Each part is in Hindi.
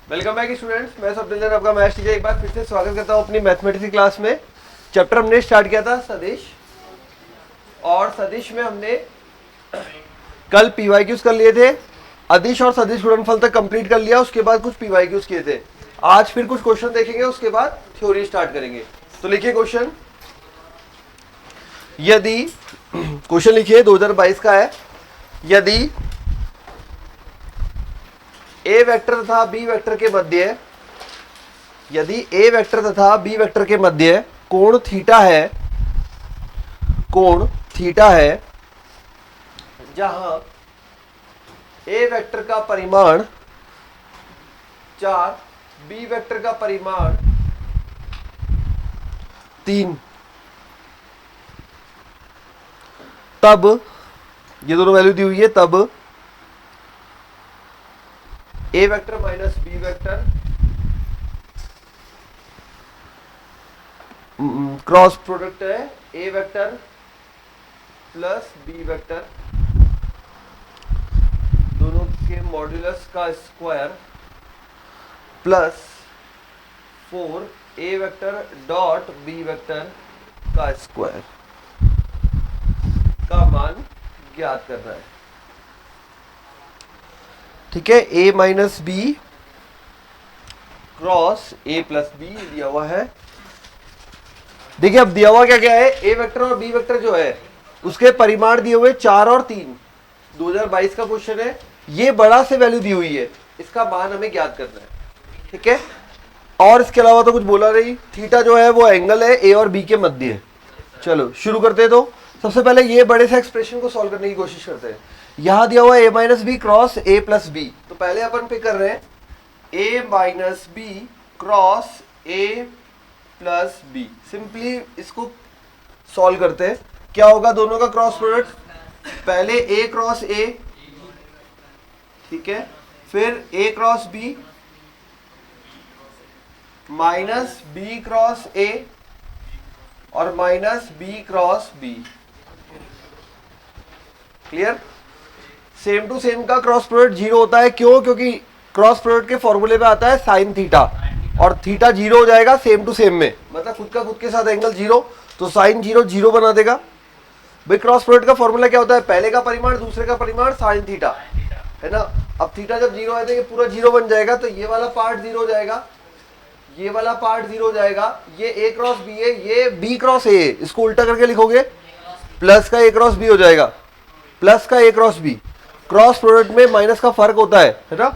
वेलकम बैक स्टूडेंट्स, मैं सब्दिलजन आपका मैथ्स टीचर एक बार फिर से स्वागत करता हूं अपनी मैथमेटिक्स की क्लास में। चैप्टर हमने स्टार्ट किया था सदिश, और सदिश में हमने कल पीवाईक्यूज कर लिए थे। अदिश और सदिश गुणनफल तक कंप्लीट कर लिया, उसके बाद कुछ पीवाईक्यूज किए थे। आज फिर कुछ क्वेश्चन देखेंगे, उसके बाद थ्योरी स्टार्ट करेंगे। तो लिखिए क्वेश्चन। यदि क्वेश्चन लिखिए 2022 का है। यदि ए वेक्टर तथा बी वेक्टर के मध्य यदि ए वेक्टर तथा बी वेक्टर के मध्य कोण थीटा है, जहां ए वेक्टर का परिमाण 4, बी वेक्टर का परिमाण 3, तब ये दोनों वैल्यू दी हुई है, तब a vector minus b vector cross product है a vector plus b vector, दोनों के मॉड्यूलस का square plus 4 a vector dot b vector का स्क्वायर का मान ज्ञात करना है। ठीक है, a minus b cross a plus b दिया हुआ है। देखिए अब दिया हुआ क्या क्या है, ए वेक्टर और बी वेक्टर जो है उसके परिमाण दिए हुए 4 और 3, 2022 का क्वेश्चन है। ये बड़ा से वैल्यू दी हुई है, इसका मान हमें ज्ञात करना है। ठीक है, और इसके अलावा तो कुछ बोला नहीं। थीटा जो है वो एंगल है ए और बी के मध्य है। चलो शुरू करते हैं। तो सबसे पहले ये बड़े से एक्सप्रेशन को सॉल्व करने की कोशिश करते हैं। यहां दिया हुआ a minus b cross a plus b, तो पहले अपन पे कर रहे हैं a minus b cross a plus b. Simply इसको सॉल्व करते हैं। क्या होगा दोनों का क्रॉस प्रोडक्ट, पहले ए क्रॉस ए, ठीक है, फिर a cross b minus b cross a और minus b cross b. Clear? Same to same का क्रॉस प्रोडक्ट 0 होता है। क्यों? क्योंकि क्रॉस प्रोडक्ट के फॉर्मूले में आता है साइन थीटा, और थीटा 0 हो जाएगा सेम टू सेम में, मतलब खुद का खुद के साथ एंगल 0, तो साइन 0 0 बना देगा। भाई क्रॉस प्रोडक्ट का फॉर्मूला क्या होता है, पहले का परिमाण दूसरे का परिमाण साइन थीटा, है ना। अब थीटा जब 0 है तो ये पूरा 0 बन जाएगा, तो ये वाला पार्ट 0 हो जाएगा, ये वाला पार्ट 0 हो जाएगा। ये ए क्रॉस बी है, ये बी क्रॉस ए, इसको उल्टा करके लिखोगे प्लस का ए क्रॉस बी हो जाएगा, प्लस का a cross b. Cross product में माइनस का फर्क होता है ना,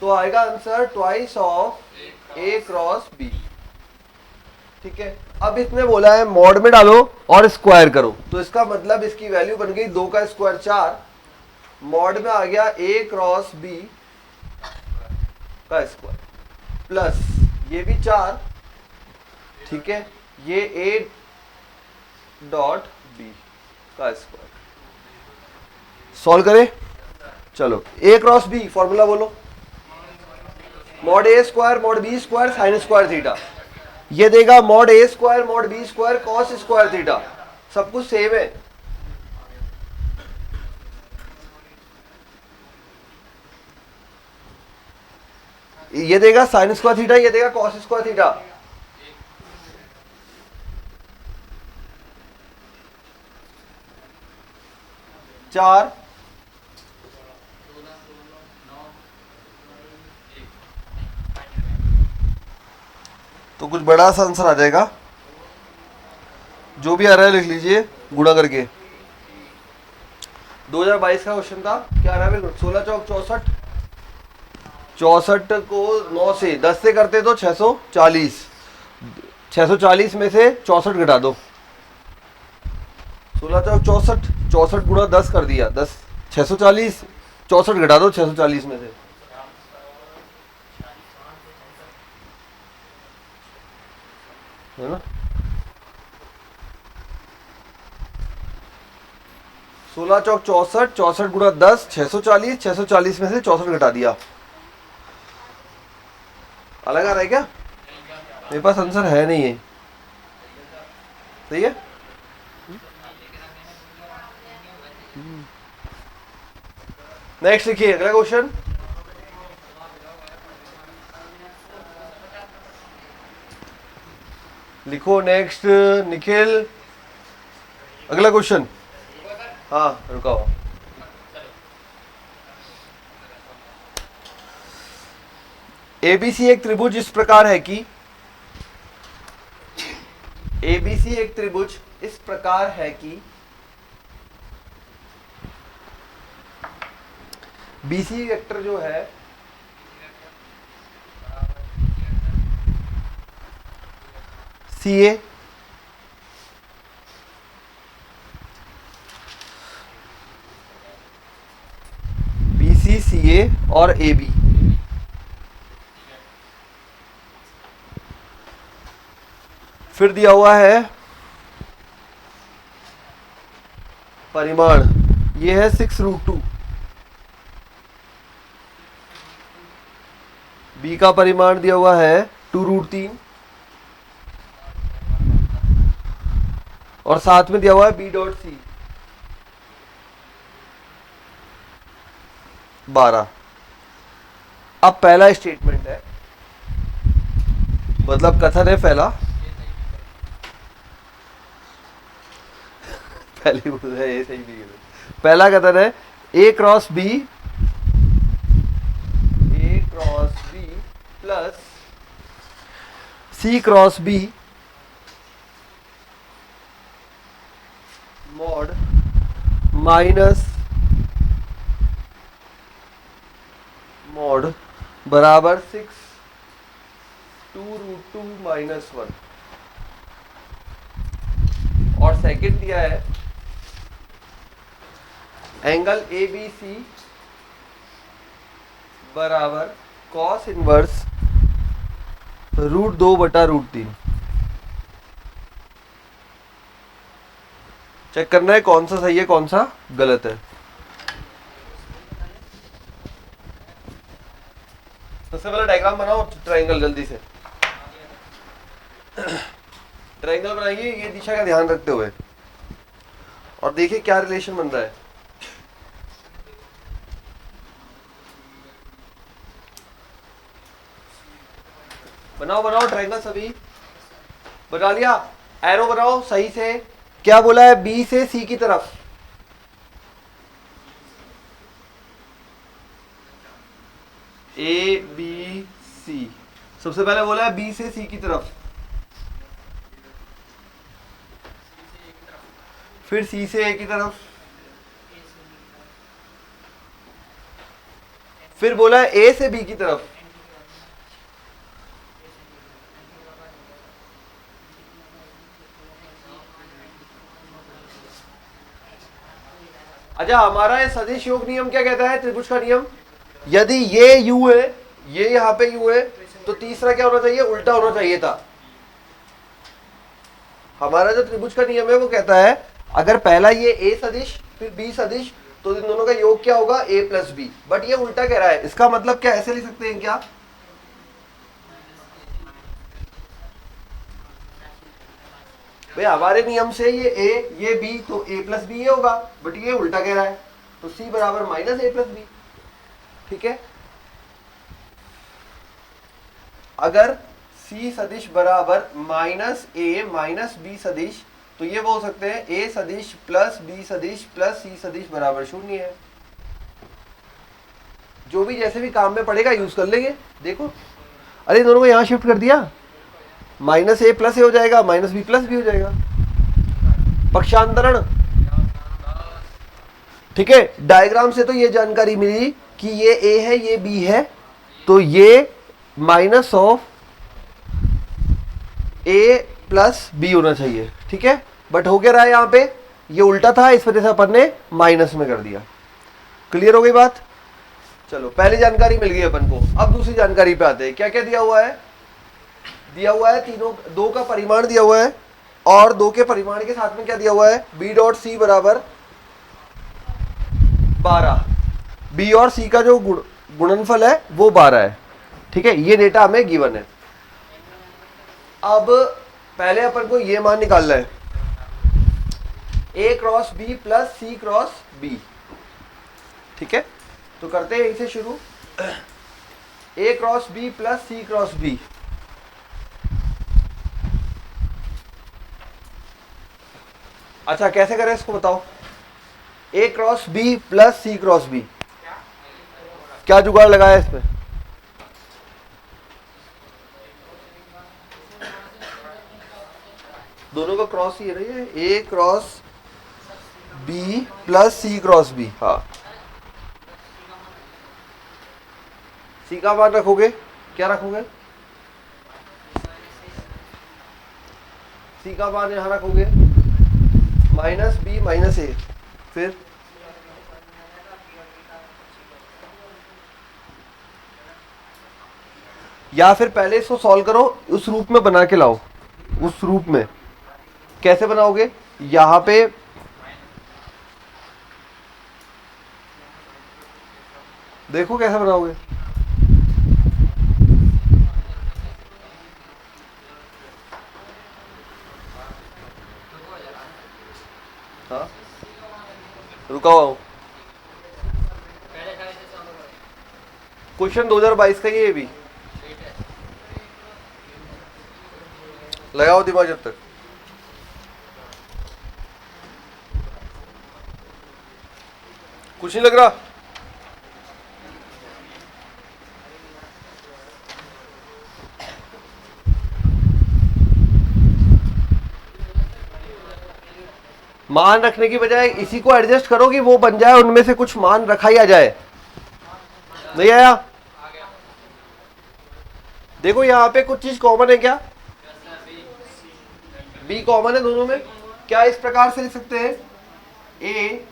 तो आएगा answer twice of a cross b. ठीक है, अब इसने बोला है मॉड में डालो और स्क्वायर करो, तो इसका मतलब इसकी वैल्यू बन गई 2 का स्क्वायर 4, मॉड में आ गया ए क्रॉस बी का स्क्वायर प्लस ये भी 4, ठीक है, ये ए डॉट बी का स्क्वायर। सॉल्व करें। चलो ए क्रॉस बी फॉर्मूला बोलो, mod a square mod b square sine square theta. ये देगा mod a square mod b square cos square theta, सब कुछ सेम है। ये देगा साइन स्क्वायर थीटा, ये देगा कॉस स्क्वायर थीटा। चार तो कुछ बड़ा सा आंसर आ जाएगा, जो भी आ रहा है लिख लीजिए गुणा करके। 2022 का क्वेश्चन था, क्या आ रहा है, 16 चौक 64, 64 को 9 से 10 से करते तो 640, 640 में से 64 घटा दो, 16 चौक 64, 64 गुणा 10 कर दिया 10, 640, 64 घटा दो 640 में से, है ना। 16 चौक 64, 64 गुणा 10 640, 640 में से 64 घटा दिया। अलग आ रहा है क्या? मेरे पास आंसर है नहीं है, सही है। नेक्स्ट लिखिए अगला क्वेश्चन। लिखो नेक्स्ट निखिल, अगला क्वेश्चन। हाँ रुकाओ। एबीसी एक त्रिभुज इस प्रकार है कि एबीसी एक त्रिभुज इस प्रकार है कि बीसी वेक्टर जो है सी ए बीसी सी ए और ए बी फिर दिया हुआ है परिमाण, ये है 6√2। बी का परिमाण दिया हुआ है 2√3 और साथ में दिया हुआ है बी डॉट सी 12। अब पहला स्टेटमेंट है, मतलब कथन है पहला, पहली बोल है ये सही नहीं है। पहला कथन है a cross B plus C cross b mod minus mod बराबर 6√2 माइनस 1। और सेकंड दिया है एंगल ए बी सी बराबर कॉस इनवर्स √2/√3। चेक करना है कौन सा सही है कौन सा गलत है। सबसे पहले डायग्राम बनाओ ट्रायंगल, जल्दी से ट्रायंगल बनाइए ये दिशा का ध्यान रखते हुए, और देखिए क्या रिलेशन बन रहा है। बनाओ बनाओ ट्रायंगल, सभी बना लिया। एरो बनाओ सही से। क्या बोला है, बी से सी की तरफ। ए बी सी, सबसे पहले बोला है बी से सी की तरफ, फिर सी से ए की तरफ, फिर बोला है ए से बी की तरफ, अच्छा हमारा ये सदिश योग नियम क्या कहता है, त्रिभुज का नियम, यदि ये u है, ये यहां पे u है, तो तीसरा क्या होना चाहिए, उल्टा होना चाहिए था। हमारा जो त्रिभुज का नियम है वो कहता है अगर पहला ये a सदिश फिर b सदिश, तो इन दोनों का योग क्या होगा, a प्लस बी। बट ये उल्टा कह रहा है, इसका मतलब क्या ऐसे लिख सकते हैं क्या, भाई हमारे नियम से ये a ये b, तो a प्लस बी ये होगा, बट ये उल्टा कह रहा है, तो c बराबर माइनस a प्लस बी। ठीक है, अगर c सदिश बराबर माइनस a माइनस b सदिश, तो ये बोल सकते हैं a सदिश प्लस b सदिश प्लस c सदिश बराबर 0 है। जो भी जैसे भी काम में पड़ेगा यूज कर लेंगे। देखो अरे दोनों को यहां शिफ्ट कर दिया, माइनस a प्लस ए हो जाएगा, माइनस b प्लस बी हो जाएगा, पक्षांतरण। ठीक है, डायग्राम से तो ये जानकारी मिली कि ये a है ये b है, तो ये minus of a plus b होना चाहिए। ठीक है, बट हो क्या रहा है, यहाँ पे ये उल्टा था, इस वजह से अपन ने माइनस में कर दिया। क्लियर हो गई बात। चलो पहली जानकारी मिल गई अपन को, अब दूसरी जानकारी पे आते हैं। क्या क्या दिया हुआ है, दिया हुआ है तीनों, दो का परिमाण दिया हुआ है, और दो के परिमाण के साथ में क्या दिया हुआ है, b डॉट सी बराबर 12। b और c का जो गुणनफल है वो 12 है। ठीक है, ये डेटा हमें गिवन है। अब पहले अपन को ये मान निकालना है, a cross b plus C cross b। ठीक है, तो करते हैं इसे शुरू। a cross b plus C cross b, अच्छा कैसे करें इसको बताओ। A cross B plus C cross B, क्या जुगाड़ लगाया इसमें? दोनों का क्रॉस ही है ना ये, ए क्रॉस बी प्लस सी क्रॉस बी। हाँ, सी का मान रखोगे, क्या रखोगे? सी का मान यहां रखोगे माइनस बी माइनस ए, फिर या फिर पहले इसको सॉल्व करो, उस रूप में बना के लाओ। उस रूप में कैसे बनाओगे? यहां पे देखो कैसे बनाओगे। हाँ, रुका हुआ हूं। क्वेश्चन 2022 का ये भी लगाओ दिमाग जब तक। कुछ नहीं लग रहा? मान रखने की बजाय इसी को एडजस्ट करो कि वो बन जाए, उनमें से कुछ मान रखा ही आ जाए। नहीं आया? देखो यहां पे कुछ चीज कॉमन है क्या? बी कॉमन है दोनों में। क्या इस प्रकार से लिख सकते हैं? ए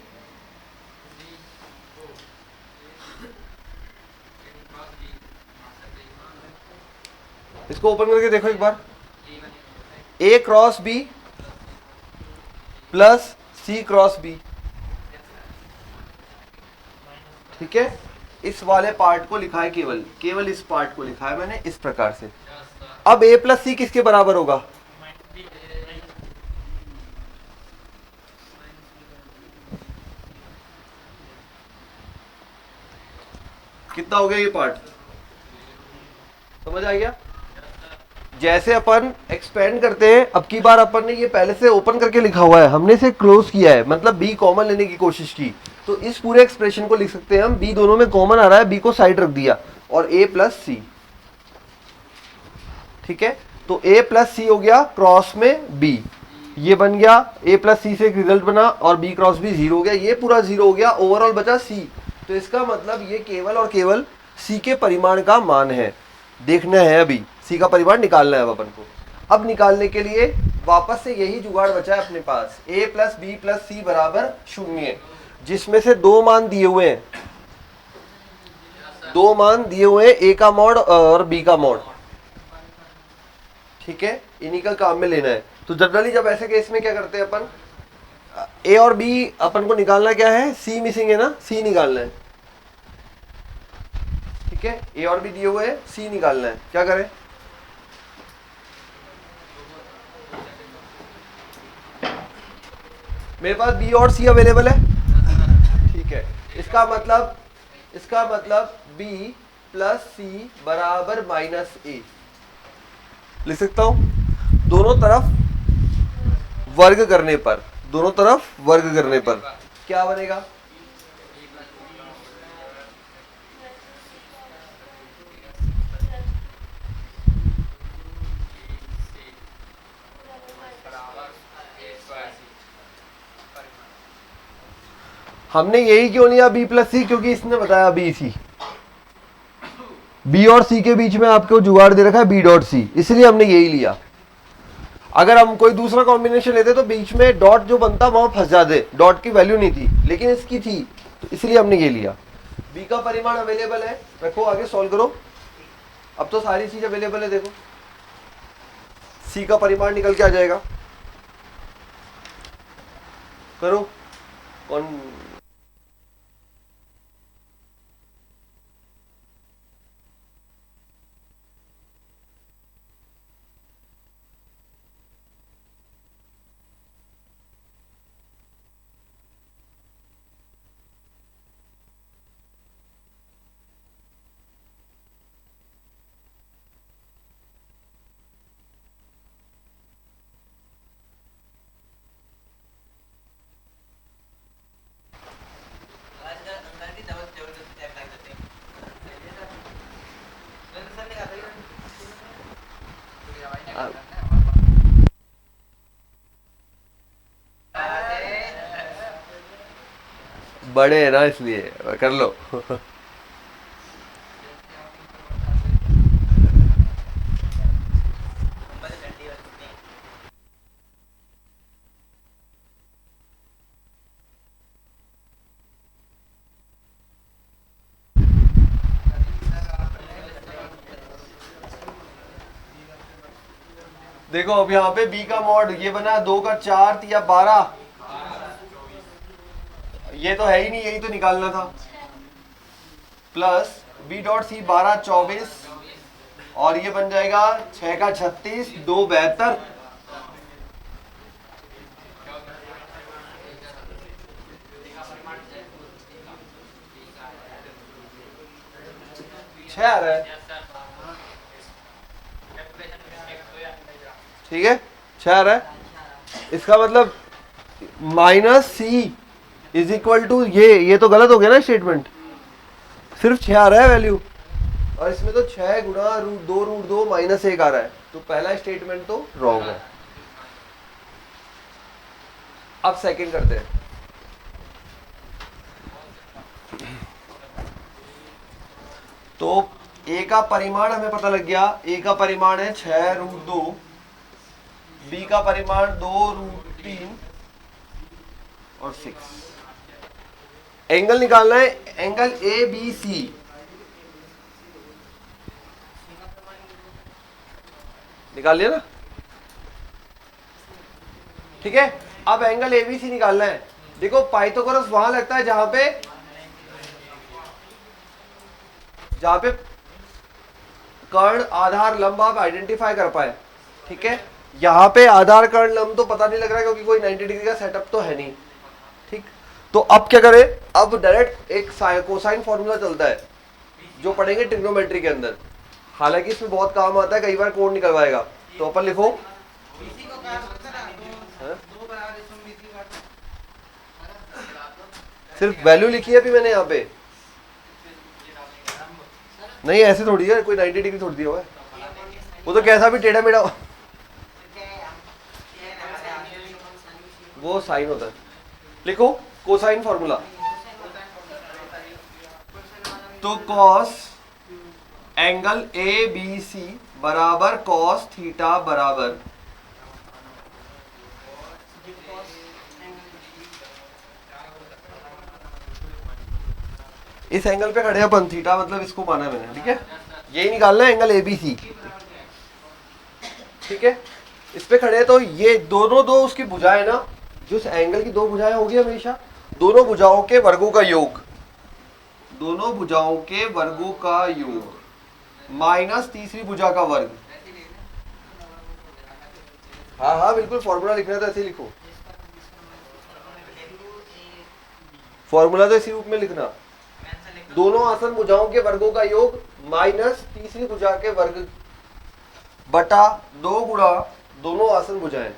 इसको ओपन करके देखो एक बार। ए क्रॉस बी प्लस सी क्रॉस बी, ठीक है। इस वाले पार्ट को लिखा है, केवल केवल इस पार्ट को लिखा है मैंने इस प्रकार से। अब ए प्लस सी किसके बराबर होगा? कितना हो गया ये पार्ट? समझ आ गया? जैसे अपन एक्सपेंड करते हैं, अब की बार अपन ने ये पहले से ओपन करके लिखा हुआ है, हमने इसे क्लोज किया है, मतलब बी कॉमन लेने की कोशिश की। तो इस पूरे एक्सप्रेशन को लिख सकते हैं हम, बी दोनों में कॉमन आ रहा है, बी को साइड रख दिया और ए प्लस सी, ठीक है। तो ए प्लस सी हो गया क्रॉस में बी, ये बन गया ए प्लस सी से एक रिजल्ट बना, और बी क्रॉस बी जीरो हो गया, ये पूरा जीरो हो गया, ओवरऑल बचा सी। तो इसका मतलब ये केवल और केवल सी के परिमाण का मान है, देखना है अभी सी का परिमाण निकालना है अब अपन को। अब निकालने के लिए वापस से यही जुगाड़ बचा है अपने पास, a प्लस बी प्लस सी बराबर 0, जिसमें से दो मान दिए हुए हैं, दो मान दिए हुए हैं, ए का मॉड और बी का मॉड, ठीक है। इन्हीं का काम में लेना है। तो जनरली जब ऐसे केस में क्या करते हैं अपन, ए और बी अपन को निकालना क्या है, सी मिसिंग है ना, सी निकालना है, ठीक है। ए और बी दिए हुए हैं, सी निकालना है, क्या करें? मेरे पास बी और सी अवेलेबल है, ठीक है। इसका मतलब बी प्लस सी बराबर माइनस ए लिख सकता हूं। दोनों तरफ वर्ग करने पर, दोनों तरफ वर्ग करने पर क्या बनेगा? हमने यही क्यों लिया बी प्लस सी? क्योंकि इसने बताया बी सी, बी और सी के बीच में आपको जुगाड़ दे रखा है बी डॉट सी, इसलिए हमने यही लिया। अगर हम कोई दूसरा कॉम्बिनेशन लेते तो बीच में डॉट जो बनता वहां फंस जाते, डॉट की वैल्यू नहीं थी, लेकिन इसकी थी, तो इसलिए हमने ये लिया। बी का परिमाण अवेलेबल है, रखो आगे सॉल्व करो। अब तो सारी चीज अवेलेबल है, देखो सी का परिमाण निकल के आ जाएगा, करो कौन। बड़े है ना इसलिए कर लो। देखो अब यहाँ पे b का मॉड ये बना 2 का 4 या 12, ये तो है ही नहीं, यही तो निकालना था। प्लस b डॉट सी 12 24, और ये बन जाएगा 6 का 36 2 72। छह आ रहा है, ठीक है 6 आ रहा है। इसका मतलब minus C is equal to ये तो गलत हो गया ना स्टेटमेंट, सिर्फ 6 आ रहा है वैल्यू, और इसमें तो 6 गुणा √2 माइनस 1 आ रहा है, तो पहला स्टेटमेंट तो रॉन्ग है। अब सेकंड करते हैं। तो a का परिमाण हमें पता लग गया, a का परिमाण है 6√2, b का परिमाण 2√3 और 6। एंगल निकालना है, एंगल ए बी सी। निकाल लिया ना, ठीक है। अब एंगल एबीसी निकालना है। देखो पाइथागोरस वहां लगता है जहां पे कर्ण आधार लंब आप आइडेंटिफाई कर पाए, ठीक है। यहां पे आधार कर्ण लंब तो पता नहीं लग रहा क्योंकि कोई 90 डिग्री का सेटअप तो है नहीं, ठीक। तो अब क्या करें, अब डायरेक्ट एक कोसाइन फॉर्मूला चलता है जो पढ़ेंगे ट्रिग्नोमेट्री के अंदर, हालांकि इसमें बहुत काम आता है, कई बार कोड निकलवाएगा। तो अपन लिखो सिर्फ वैल्यू लिखी है अभी मैंने यहाँ पे, नहीं ऐसे थोड़ी है, कोई 90 डिग्री थोड़ी दिया हुआ है, वो तो कैसा भी टेढ़ा मेढ़ा वो साइन होता है। लिखो कोसाइन फॉर्मूला, तो cos angle A B C बराबर कॉस थीटा बराबर इस एंगल पे खड़े अपन, थीटा मतलब इसको माना है मैंने, ठीक है। यही निकालना है एंगल एबीसी, ठीक है। इस पे खड़े तो ये दोनों दो उसकी भुजाएं ना, जो उस एंगल की दो भुजाएं होगी हमेशा, दोनों भुजाओं के वर्गों का योग, दोनों भुजाओं के वर्गों का योग माइनस तीसरी भुजा का वर्ग। हाँ हाँ बिल्कुल, फॉर्मूला लिखना है तो ऐसे ही लिखो, फॉर्मूला तो इसी रूप में लिखना, दोनों आसन भुजाओं के वर्गों का योग माइनस तीसरी भुजा के वर्ग बटा 2 गुणा दोनों आसन भुजाएं,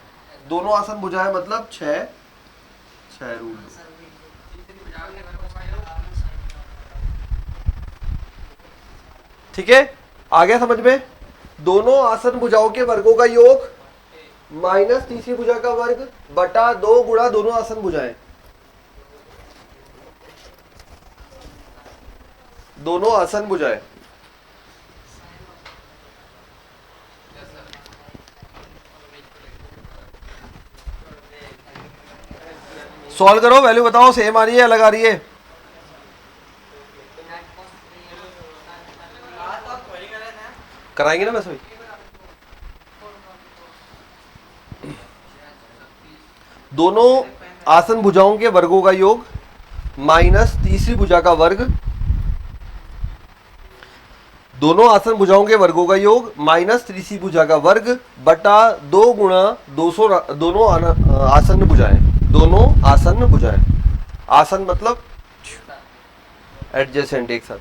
दोनों आसन भुजाएं मतलब 6√2। ठीक है, आ गया समझ में। दोनों आसन भुजाओं के वर्गों का योग माइनस तीसरी भुजा का वर्ग बटा 2 गुणा दोनों आसन भुजाएं, दोनों आसन भुजाएं। सॉल्व करो, वैल्यू बताओ, सेम आ रही है अलग आ रही है? कराएंगे ना बस भाई। दोनों आसन भुजाओं के वर्गों का योग माइनस तीसरी भुजा का वर्ग, दोनों आसन भुजाओं के वर्गों का योग माइनस तीसरी भुजा का वर्ग बटा 2 गुणा 200 दोनों आसन भुजाएं, दोनों आसन भुजाएं, आसन मतलब एडजेसेंट एक साथ।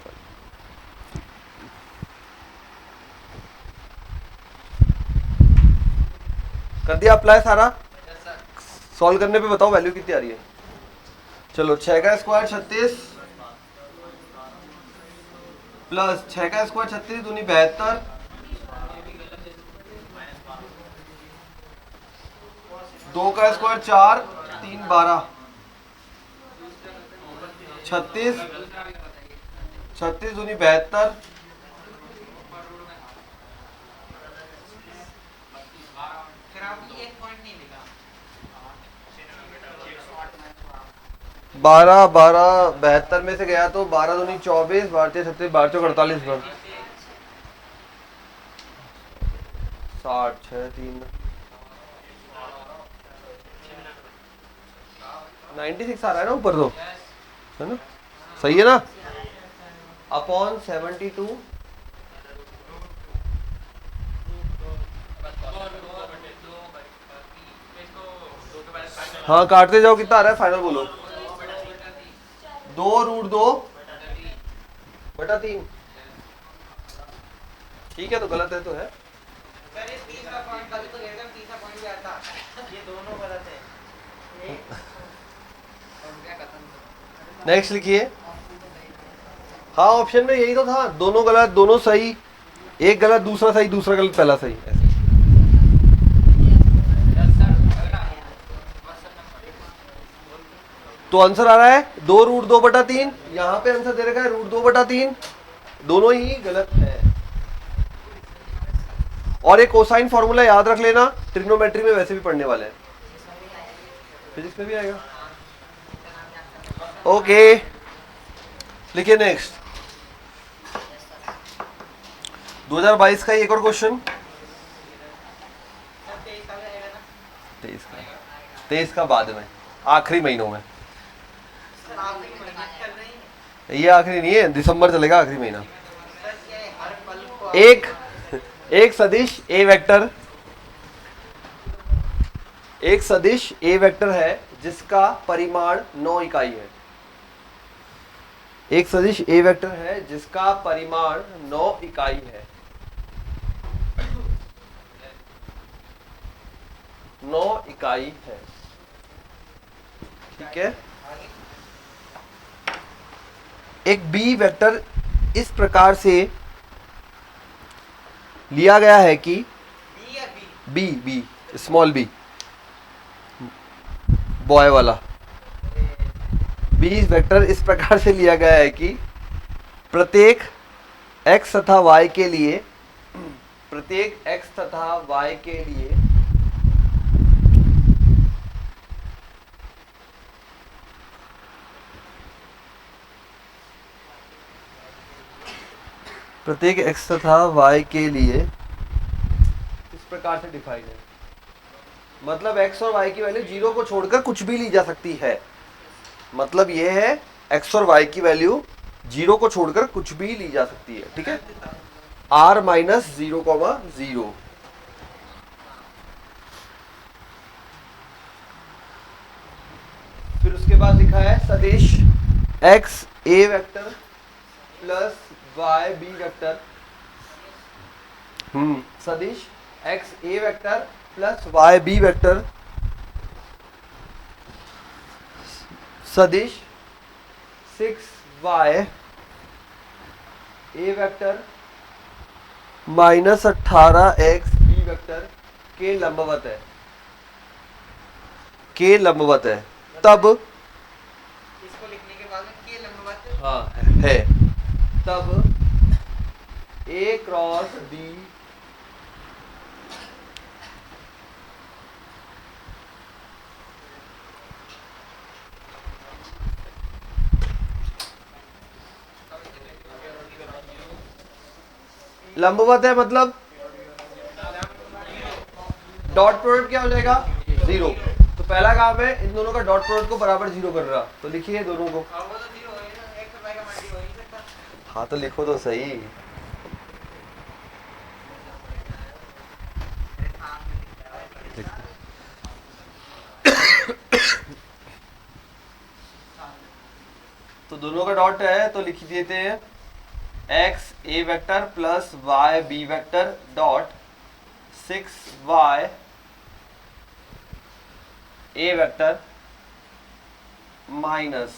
कर दिया अप्लाई सारा? सॉल्व करने पे बताओ वैल्यू कितनी आ रही है। चलो 6 का स्क्वायर 36 प्लस 6 का स्क्वायर 36 दूनी 72, 2 का स्क्वायर 4 3 12, 36 36 दूनी 72, 12 12 72 में से गया तो 12 दूनी 24, 12 36, 12 चौक 48 पर 60 6 3 96 आ रहा है ना ऊपर तो, है ना, सही है ना, अपॉन 72। हाँ काटते जाओ, कितना आ रहा है फाइनल बोलो। 2√2/3। ठीक है, तो गलत है तो है। नेक्स्ट लिखिए। हाँ ऑप्शन में यही तो था, दोनों गलत दोनों सही, एक गलत दूसरा सही, दूसरा गलत पहला सही, ऐसे। तो आंसर आ रहा है 2√2/3। यहाँ पे आंसर दे रखा है √2/3, दोनों ही गलत है। और एक कोसाइन फॉर्मूला याद रख लेना, ट्रिग्नोमेट्री में वैसे भी पढ़ने वाले हैं, फिजिक्स में भी आएगा। ओके लिखिए नेक्स्ट। 2022 का एक और क्वेश्चन, 23 का बाद में, आखिरी महीनों में। ये आखिरी नहीं है, दिसंबर चलेगा आखिरी महीना। एक सदिश ए वेक्टर, एक सदिश ए वेक्टर है जिसका परिमाण 9 इकाई है। एक सदिश ए वेक्टर है जिसका परिमाण 9 इकाई है। 9 इकाई है, ठीक है। एक बी वेक्टर इस प्रकार से लिया गया है कि बी स्मॉल बी, बॉय वाला बी वेक्टर इस प्रकार से लिया गया है कि प्रत्येक x तथा y के लिए, प्रत्येक x तथा y के लिए प्रत्येक x तथा y के लिए इस प्रकार से डिफाइन है। मतलब x और y की वैल्यू 0 को छोड़कर कुछ भी ली जा सकती है। मतलब ये है x और y की वैल्यू 0 को छोड़कर कुछ भी ली जा सकती है, ठीक है। r minus 0,0। फिर उसके बाद लिखा है सदिश x a vector plus y b vector, सदिश x a vector plus y b vector सदिश 6y a vector minus 18x b vector के लंबवत है, के लंबवत है। तब इसको लिखने के बाद में के लंबवत हाँ है, तब a क्रॉस b लंबवत है। मतलब डॉट प्रोडक्ट क्या हो जाएगा 0। तो पहला काम है इन दोनों का डॉट प्रोडक्ट को बराबर 0 कर रहा, तो लिखिए दोनों को। हाँ तो लिखो तो सही। तो दोनों का डॉट है तो लिख देते हैं x a vector plus y b vector dot 6y a vector minus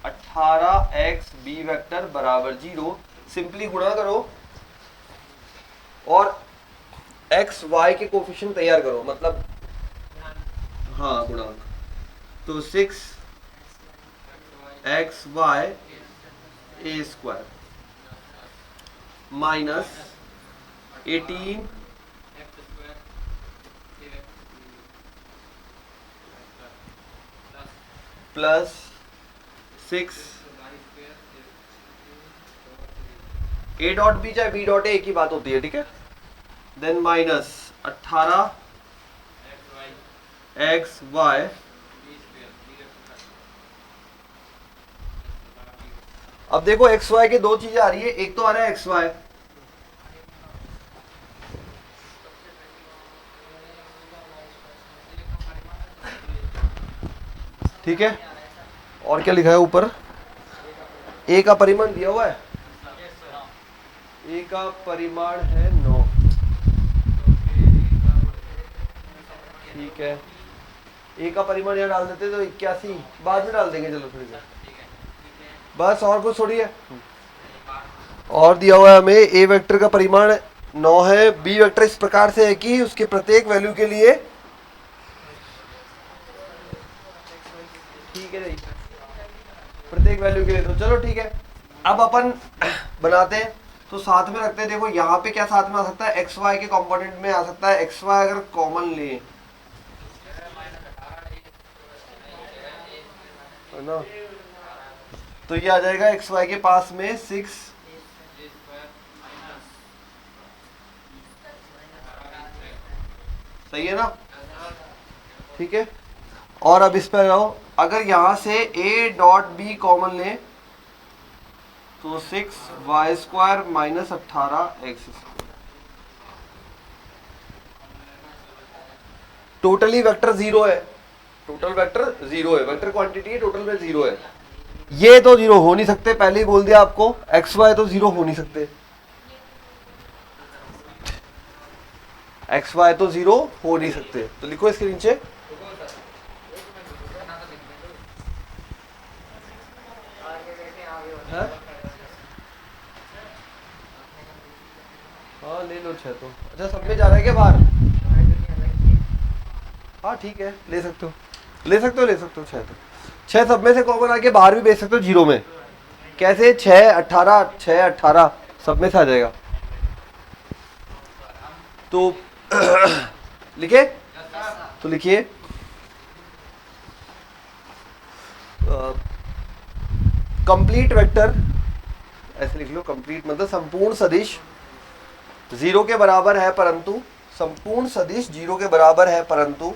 18x b vector बराबर 0। सिंपली गुणा करो और x y के कोफिशिएंट तैयार करो, मतलब हाँ गुणांक। तो 6 X Y A square minus 18 प्लस 6 ए डॉट बी चाहे बी डॉट ए एक ही बात होती है, ठीक है। देन माइनस 18 एक्स वाई अब देखो एक्स वाई की दो चीजें आ रही है, एक तो आ रहा है एक्स वाई, ठीक है, और क्या लिखा है ऊपर, ए का परिमाण दिया हुआ है, ए का परिमाण है 9, ठीक है। ए का परिमाण यहाँ डाल देते तो 81, बाद में डाल देंगे, चलो थोड़ी देर, बस और कुछ थोड़ी है। और दिया हुआ है हमें ए वेक्टर का परिमाण 9 है, बी वेक्टर इस प्रकार से है कि उसके प्रत्येक वैल्यू के लिए, ठीक है, प्रत्येक वैल्यू के लिए, तो चलो ठीक है। अब अपन बनाते हैं, तो साथ में रखते हैं। देखो यहाँ पे क्या साथ में आ सकता है, एक्स वाई के कंपोनेंट में आ सकता है, एक्स वाई अगर कॉमन ले, है ना, तो ये आ जाएगा एक्स वाई के पास में 6, सही है ना, ठीक है। और अब इस पर आओ, अगर यहां से a डॉट बी कॉमन लें तो 6 Y square minus 18 X square, totally vector 0 है, टोटल वेक्टर 0 है, वेक्टर क्वांटिटी है, टोटल में 0 है। ये तो 0 हो नहीं सकते, पहले ही बोल दिया आपको, एक्स वाई तो 0 हो नहीं सकते, एक्स वाई तो 0 हो नहीं सकते, तो लिखो इसके नीचे हाँ ले लो 6 तो, अच्छा सब में जा रहा है क्या बाहर, हाँ ठीक है, ले सकते हो, ले सकते हो, ले सकते हो, 6 तो 6 सब में से कॉमन आके बाहर भी भेज सकते हो 0 में, कैसे 6 18 6 18 सब में से आ जाएगा, तो लिखे, तो लिखिए कंप्लीट वेक्टर, ऐसे लिख लो, कंप्लीट मतलब संपूर्ण सदिश 0 के बराबर है, परंतु संपूर्ण सदिश 0 के बराबर है, परंतु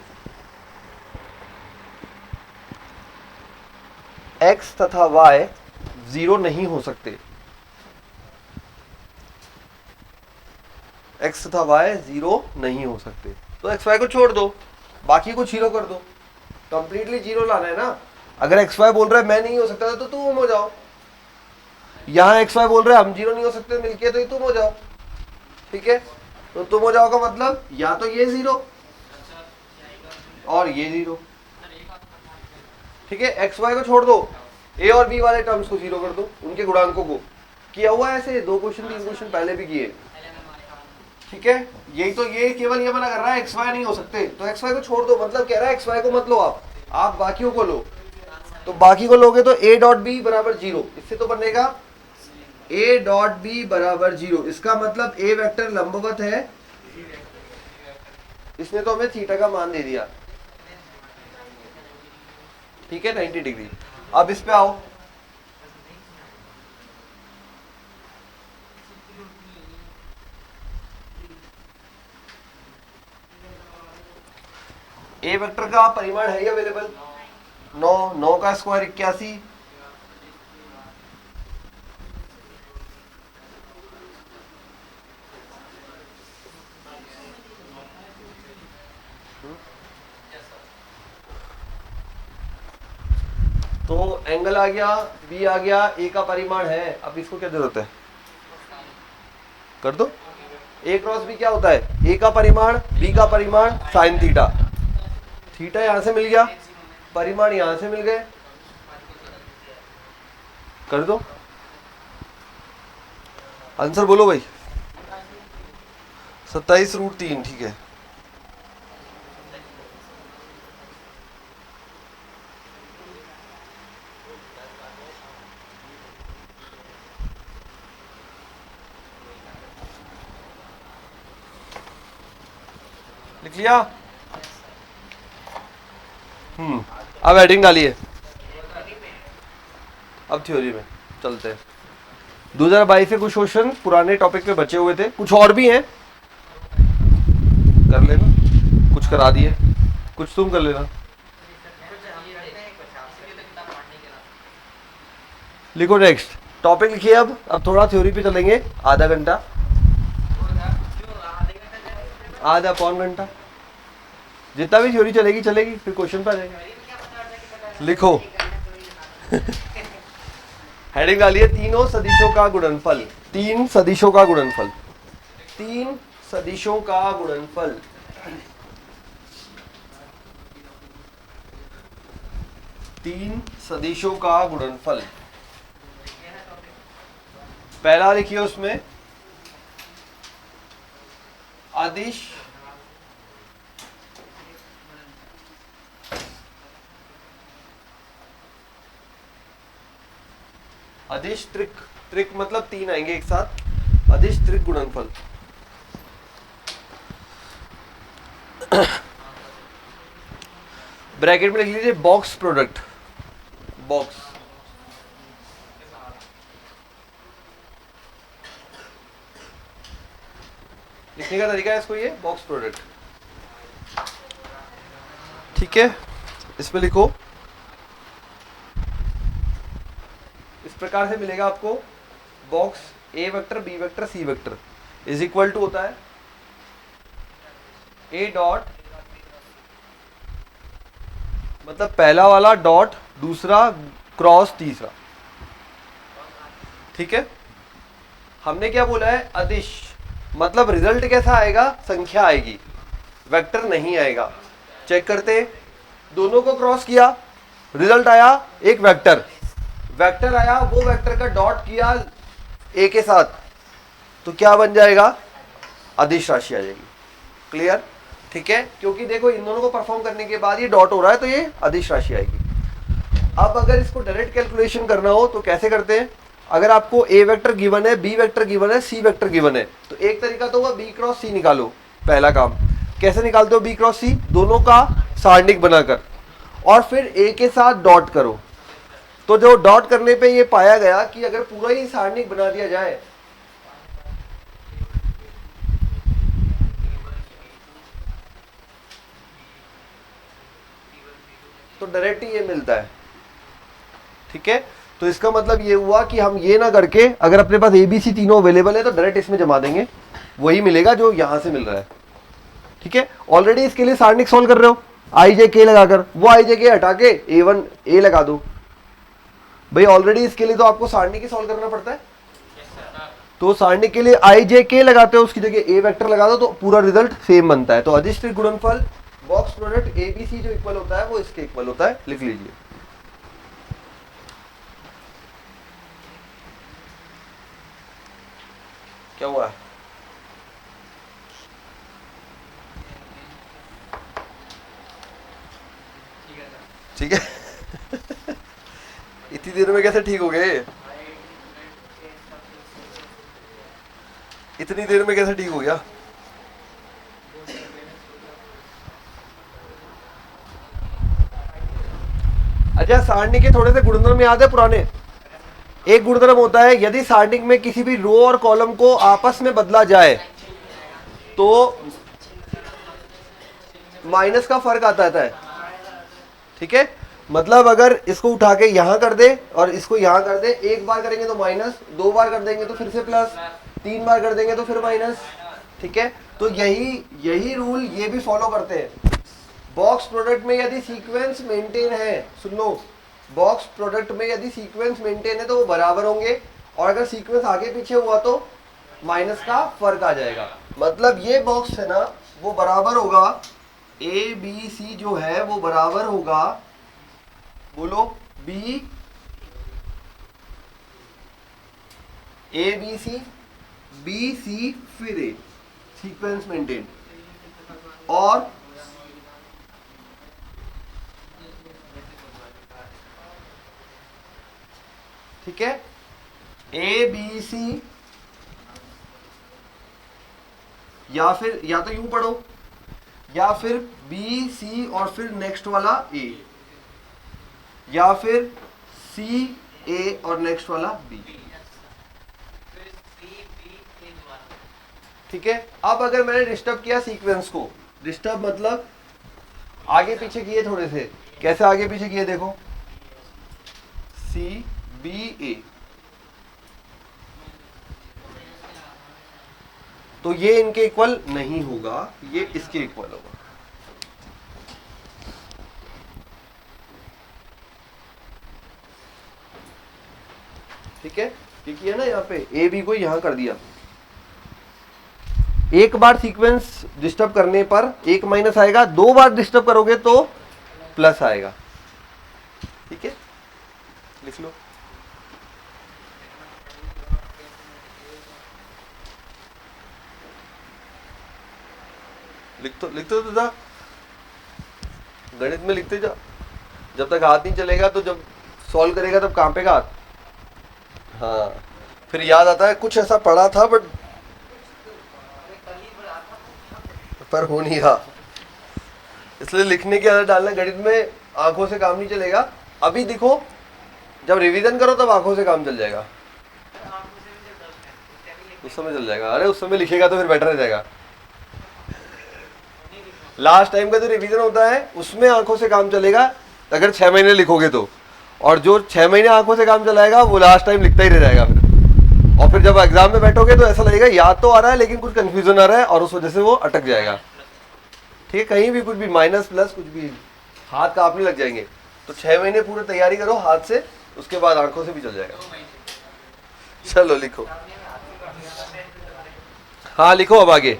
x तथा y 0 नहीं हो सकते, x तथा y 0 नहीं हो सकते, तो x y को छोड़ दो, बाकी को 0 कर दो, कंप्लीटली 0 लाना है ना। अगर एक्स वाई बोल रहा है मैं नहीं हो सकता तो तुम हो जाओ, यहाँ एक्स वाई बोल रहा है हम 0 नहीं हो सकते मिलके, तो तुम हो जाओ, ठीक है। तो तुम हो जाओ का मतलब या तो ये 0 और ये 0, ठीक है। एक्स वाई को छोड़ दो, ए और बी वाले टर्म्स को 0 कर दो, उनके गुणांकों को, किया हुआ है ऐसे 2 क्वेश्चन 3 क्वेश्चन पहले भी किए, ठीक है। यही तो, ये केवल ये मना कर रहा है एक्स वाई नहीं हो सकते, तो एक्स वाई को छोड़ दो, मतलब कह रहा है एक्स वाई को मत लो, आप बाकियों को लो, तो बाकी को लोगे तो a डॉट बी बराबर 0, इससे तो बनेगा a डॉट बी बराबर 0, इसका मतलब a वेक्टर लंबवत है, इसने तो हमें थीटा का मान दे दिया, ठीक है, 90 डिग्री। अब इस पे आओ, a वेक्टर का परिमाण है ही अवेलेबल, 9 का स्क्वायर 81, तो एंगल आ गया, बी आ गया, ए का परिमाण है, अब इसको क्या जरूरत है, कर दो, ए क्रॉस बी क्या होता है, ए का परिमाण बी का परिमाण साइन थीटा, थीटा यहां से मिल गया, परिमाण यहां से मिल गए, कर दो, आंसर बोलो भाई, 27√3, ठीक है। लिख लिया? अब हेडिंग डालिए। अब थ्योरी में चलते हैं। 2022 से कुछ क्वेश्चन पुराने टॉपिक पे बचे हुए थे, कुछ और भी हैं, कर लेना। कुछ करा दिए, कुछ तुम कर लेना। लिखो नेक्स्ट टॉपिक लिखिए। अब थोड़ा थ्योरी पे चलेंगे, आधा घंटा, आधा पौन घंटा, जितना भी थ्योरी चलेगी चलेगी, फिर क्वेश्चन पे आ जाएंगे। लिखो हेडिंग डालिए, तीनों सदिशों का गुणनफल। तीन सदिशों का गुणनफल। तीन सदिशों का गुणनफल। तीन सदिशों का गुणनफल। पहला लिखिए उसमें अदिश अदिश त्रिक। त्रिक मतलब तीन आएंगे एक साथ। अदिश त्रिक गुणनफल। ब्रैकेट में लिख लीजिए बॉक्स प्रोडक्ट। बॉक्स लिखने का तरीका है इसको, ये बॉक्स प्रोडक्ट। ठीक है, इसमें लिखो इस प्रकार से मिलेगा आपको। Box A vector B vector C vector is equal to होता है ए डॉट, मतलब पहला वाला डॉट, दूसरा क्रॉस, तीसरा। ठीक है, हमने क्या बोला है? अदिश, मतलब रिजल्ट कैसा आएगा? संख्या आएगी, वेक्टर नहीं आएगा। चेक करते हैं, दोनों को क्रॉस किया, रिजल्ट आया एक वेक्टर। वेक्टर आया, वो वेक्टर का डॉट किया ए के साथ, तो क्या बन जाएगा? अदिश राशि आ जाएगी। क्लियर? ठीक है, क्योंकि देखो इन दोनों को परफॉर्म करने के बाद ये डॉट हो रहा है, तो ये अदिश राशि आएगी। अब अगर इसको डायरेक्ट कैलकुलेशन करना हो तो कैसे करते हैं? अगर आपको ए वेक्टर गिवन है, बी वेक्टर गिवन है, सी वेक्टर गिवन है, तो एक तरीका तो हुआ बी क्रॉस सी निकालो। पहला काम कैसे निकालते हो? बी क्रॉस सी, दोनों का सारणिक बनाकर, और फिर ए के साथ डॉट करो। तो जो डॉट करने पे ये पाया गया कि अगर पूरा ही सारणिक बना दिया जाए तो डायरेक्ट ही ये मिलता है। ठीक है, तो इसका मतलब ये हुआ कि हम ये ना करके, अगर अपने पास ए बी सी तीनों अवेलेबल है तो डायरेक्ट इसमें जमा देंगे, वही मिलेगा जो यहां से मिल रहा है। ठीक है, ऑलरेडी इसके लिए सारणिक सॉल्व कर रहे हो आई जे के लगाकर, वो आई जे के हटा के A1 ए लगा दो भाई। ऑलरेडी इसके लिए तो आपको सारणिक ही सॉल्व करना पड़ता है। तो सारणिक के लिए आई जे के लगाते हो, उसकी जगह ए वेक्टर लगा दो, तो पूरा रिजल्ट सेम बनता है। तो अदिश त्रिक गुणनफल box product A B C जो इक्वल होता है वो इसके इक्वल होता है। लिख लीजिए। क्या हुआ? ठीक है इतनी देर में कैसे ठीक हो गए? इतनी देर में कैसे ठीक हो गया? अच्छा, सारणी के थोड़े से गुणधर्म याद है पुराने? एक गुणधर्म होता है, यदि सारणी में किसी भी रो और कॉलम को आपस में बदला जाए तो माइनस का फर्क आता है। ठीक है, मतलब अगर इसको उठा के यहां कर दे और इसको यहां कर दे, एक बार करेंगे तो माइनस, दो बार कर देंगे तो फिर से प्लस, तीन बार कर देंगे तो फिर माइनस। ठीक है, तो यही रूल ये भी फॉलो करते हैं। बॉक्स प्रोडक्ट में यदि सीक्वेंस मेंटेन है, सुन लो, बॉक्स प्रोडक्ट में यदि सीक्वेंस मेंटेन है तो वो बराबर होंगे, और अगर सीक्वेंस आगे पीछे हुआ तो माइनस का फर्क आ जाएगा। मतलब ये बॉक्स है ना, वो बराबर होगा, ए बी सी जो है वो बराबर होगा, बोलो, बी ए बी सी फिर ए, सीक्वेंस मेंटेन, और ठीक है, ए बी सी, या फिर या तो यूं पढ़ो, या फिर बी सी और फिर नेक्स्ट वाला ए, या फिर सी ए और नेक्स्ट वाला बी। फिर सी बी ए दोबारा। ठीक है, अब अगर मैंने डिस्टर्ब किया सीक्वेंस को, डिस्टर्ब मतलब आगे पीछे किए थोड़े से, कैसे आगे पीछे किए देखो, सी बी ए, तो ये इनके इक्वल नहीं होगा, ये इसके इक्वल होगा। ठीक है, ये किया ना, यहाँ पे ए बी को यहां कर दिया। एक बार सीक्वेंस डिस्टर्ब करने पर एक माइनस आएगा, दो बार डिस्टर्ब करोगे तो प्लस आएगा। ठीक है, लिख लो। लिखते तो जा, गणित में लिखते जा, जब तक हाथ नहीं चलेगा तो जब सॉल्व करेगा तब कांपेगा हाथ। हाँ, फिर याद आता है कुछ ऐसा पढ़ा था बट पर हो नहीं रहा, इसलिए लिखने की आदत डालना। गणित में आंखों से काम नहीं चलेगा। अभी देखो, जब रिवीजन करो तब आंखों से काम चल जाएगा, उस समय चल जाएगा। अरे उस समय लिखेगा तो फिर बेटर हो जाएगा। लास्ट टाइम का जो रिवीजन होता है उसमें आंखों से काम चलेगा, अगर 6 महीने लिखोगे तो, और जो 6 महीने आंखों से काम चलाएगा वो लास्ट टाइम लिखता ही रह जाएगा फिर। और फिर जब एग्जाम में बैठोगे तो ऐसा लगेगा याद तो आ रहा है लेकिन कुछ कंफ्यूजन आ रहा है और उस वजह से वो अटक जाएगा। ठीक है, कहीं भी कुछ भी माइनस प्लस कुछ भी हाथ कांपने लग जाएंगे। तो 6 महीने पूरी तैयारी करो हाथ से, उसके बाद आंखों से भी चल जाएगा। चलो लिखो, हाँ लिखो अब आगे।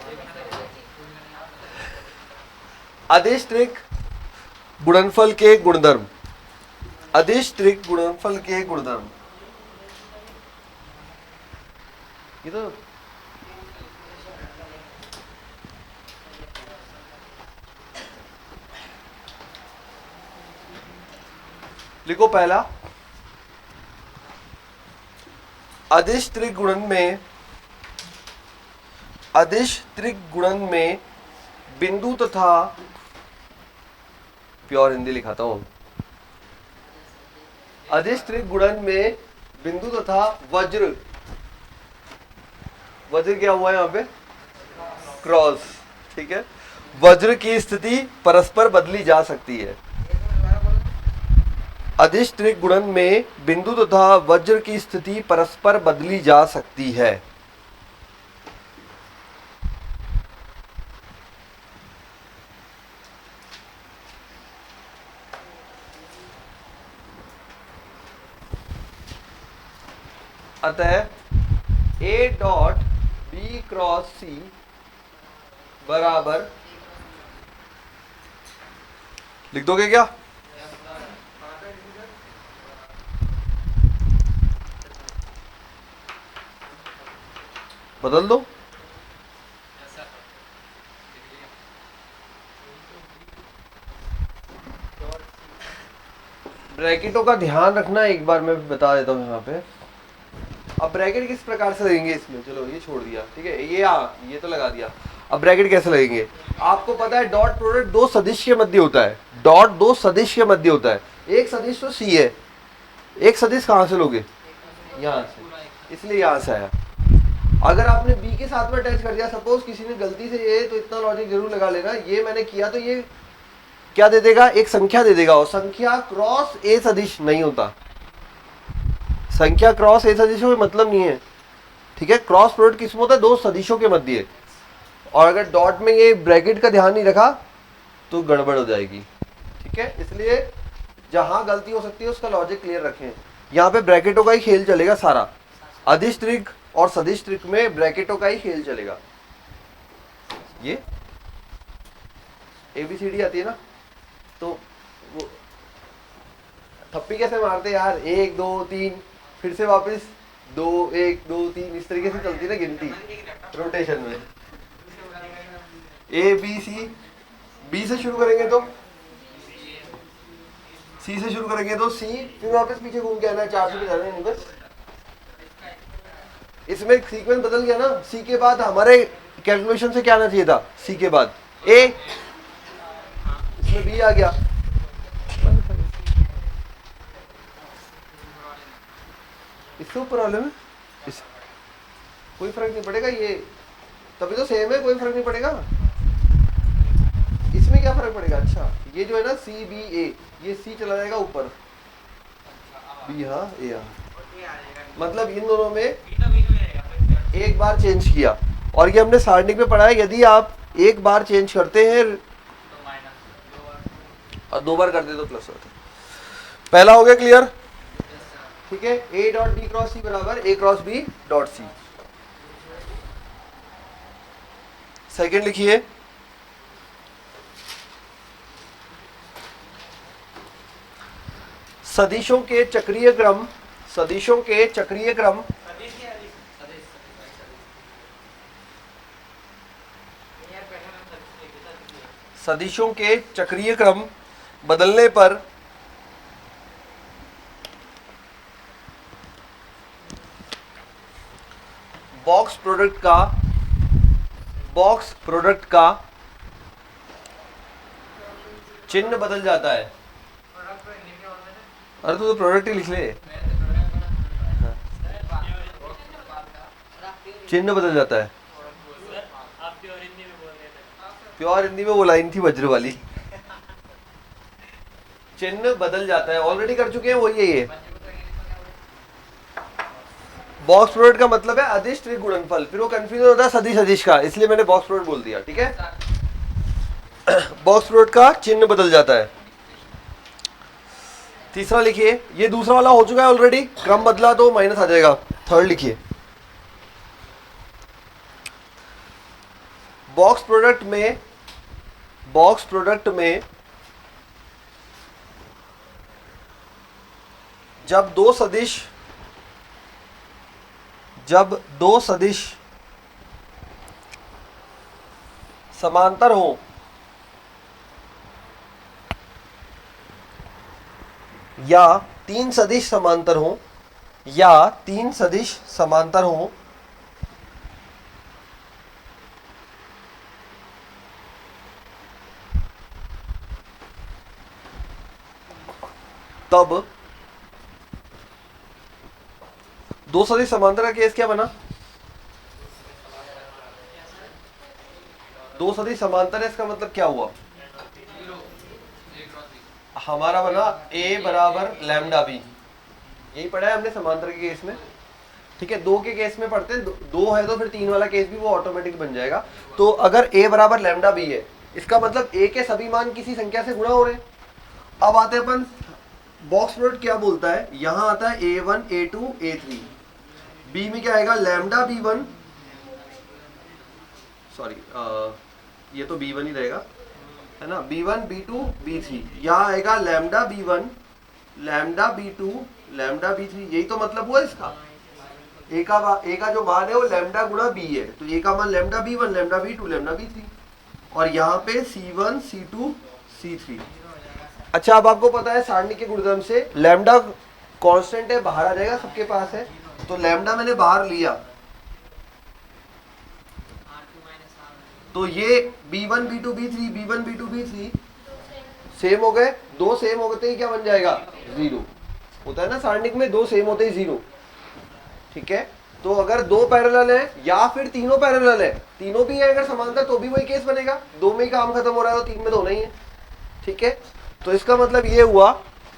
अदिश त्रिक गुणनफल के गुणधर्म, अदिश त्रिक गुणनफल के गुणधर्म। ये तो लिखो पहला, अदिश त्रिक गुणन में, अदिश त्रिक गुणन में बिंदु तथा, प्योर हिंदी लिखाता हूं, अदिश त्रिक गुणन में बिंदु तथा वज्र, वज्र क्या हुआ है यहाँ पे, क्रॉस। ठीक है, वज्र की स्थिति परस्पर बदली जा सकती है। अदिश त्रिक गुणन में बिंदु तथा वज्र की स्थिति परस्पर बदली जा सकती है। अतः A dot B cross C बराबर, लिख दोगे क्या, बदल दो। ब्रैकेटों का ध्यान रखना, एक बार मैं बता देता हूँ यहाँ पे। अब ब्रैकेट किस प्रकार से लगेंगे इसमें, चलो ये छोड़ दिया, ठीक है, ये तो लगा दिया। अब ब्रैकेट कैसे लगेंगे, आपको पता है डॉट प्रोडक्ट दो सदिश के मध्य होता है, डॉट दो सदिश के मध्य होता है। एक सदिश तो सी है, एक सदिश कहाँ से लोगे, यहाँ से, इसलिए यहाँ से आया। अगर आपने बी के साथ में अटैच कर दिया, सपोज किसी ने गलती से, ये तो इतना लॉजिक जरूर लगा लेना, ये मैंने किया तो ये क्या दे देगा, एक संख्या दे देगा, और संख्या क्रॉस ए सदिश नहीं होता, संख्या क्रॉस ए सदिशों का मतलब नहीं है। ठीक है, क्रॉस प्रोडक्ट किसमें होता है, दो सदिशों के मध्य। और अगर डॉट में ये ब्रैकेट का ध्यान नहीं रखा तो गड़बड़ हो जाएगी। ठीक है, इसलिए जहां गलती हो सकती है उसका लॉजिक क्लियर रखें। यहाँ पे ब्रैकेटों का ही खेल चलेगा सारा, अदिश त्रिक और सदिश त्रिक में ब्रैकेटों का ही खेल चलेगा। ये ABCD आती है ना, तो वो थप्पी कैसे मारते यार, 1 2 3, फिर से वापस 2 1 2 3, इस तरीके से चलती है ना गिनती रोटेशन में। ABC, B से शुरू करेंगे तो C से शुरू करेंगे तो C, फिर वापस पीछे घूम के आना, 4 से भी जाना नहीं बस। इसमें सीक्वेंस बदल गया ना, C के बाद हमारे कैलकुलेशन से क्या आना चाहिए था, C के बाद A, इसमें बी आ गया। इससे ऊपर वाले में कोई फर्क नहीं पड़ेगा, ये तभी तो सेम है, कोई फर्क नहीं पड़ेगा। इसमें क्या फर्क पड़ेगा? अच्छा ये जो है ना सी बी ए, ये सी चला जाएगा ऊपर, बी हाँ ए हाँ, मतलब इन दोनों में एक बार चेंज किया। और ये हमने सारणिक में पढ़ा है, यदि आप एक बार चेंज करते हैं और दो बार करते तो प्लस होता है। पहला हो गया क्लियर, ठीक है। A dot b cross c बराबर a cross b dot c. Second लिखिए, सदिशों के चक्रीय क्रम, सदिशों के चक्रीय क्रम सदिशों के चक्रीय क्रम बदलने पर बॉक्स प्रोडक्ट का चिन्ह बदल जाता है। अरे तू तो प्रोडक्ट ही लिख ले, चिन्ह बदल जाता है। प्योर हिंदी में वो लाइन थी वज्र वाली, चिन्ह बदल जाता है, ऑलरेडी कर चुके हैं वही है ये। बॉक्स प्रोडक्ट का मतलब है अदिश त्रिक गुणनफल, फिर वो कंफ्यूजन होता है सदिश अदिश का, इसलिए मैंने बॉक्स प्रोडक्ट बोल दिया, ठीक है। बॉक्स प्रोडक्ट का चिन्ह बदल जाता है। तीसरा लिखिए, ये दूसरा वाला हो चुका है ऑलरेडी, क्रम बदला तो माइनस आ जाएगा। थर्ड लिखिए, बॉक्स प्रोडक्ट में जब दो सदिश समांतर हो या तीन सदिश समांतर हो तब दो सदिश समांतर का केस क्या बना? दो सदिश समांतर है, इसका मतलब क्या हुआ? हमारा बना a बराबर लैम्डा बी, यही पढ़ा है हमने समांतर के केस में, ठीक है। दो के केस में पढ़ते हैं, दो है तो फिर तीन वाला केस भी वो ऑटोमेटिक बन जाएगा। तो अगर a बराबर लैम्डा बी है, इसका मतलब a के सभी मान किसी संख्या से गुणा हो रहे हैं। अब आते हैं अपन, बॉक्स प्रोडक्ट क्या बोलता है, यहां आता है a1 a2 a3, b में क्या आएगा लैम्डा b1, सॉरी ये तो b1 ही रहेगा है ना, b1 b2 b3, यहाँ आएगा lambda b1 lambda b2 lambda b3, यही तो मतलब हुआ इसका। ए का जो मान है वो लैम्डा गुणा b है, तो ए का मान lambda b1 lambda b2 lambda b3, और यहाँ पे c1 c2 c3। अच्छा अब आपको पता है सारणी के गुणधर्म से लैम्डा कांस्टेंट है, बाहर आ जाएगा, सबके पास है, तो लैम्डा मैंने बाहर लिया, तो ये b1 b2 b3 सेम हो गए, दो सेम होते ही क्या बन जाएगा? जीरो। होता है ना सारणिक में, दो सेम होते ही जीरो, ठीक है। तो अगर दो पैरेलल है या फिर तीनों पैरेलल है, तीनों भी है अगर समांतर तो भी वही केस बनेगा, दो में ही काम खत्म हो रहा है तो तीन में तो होना ही है, ठीक है। तो इसका मतलब ये हुआ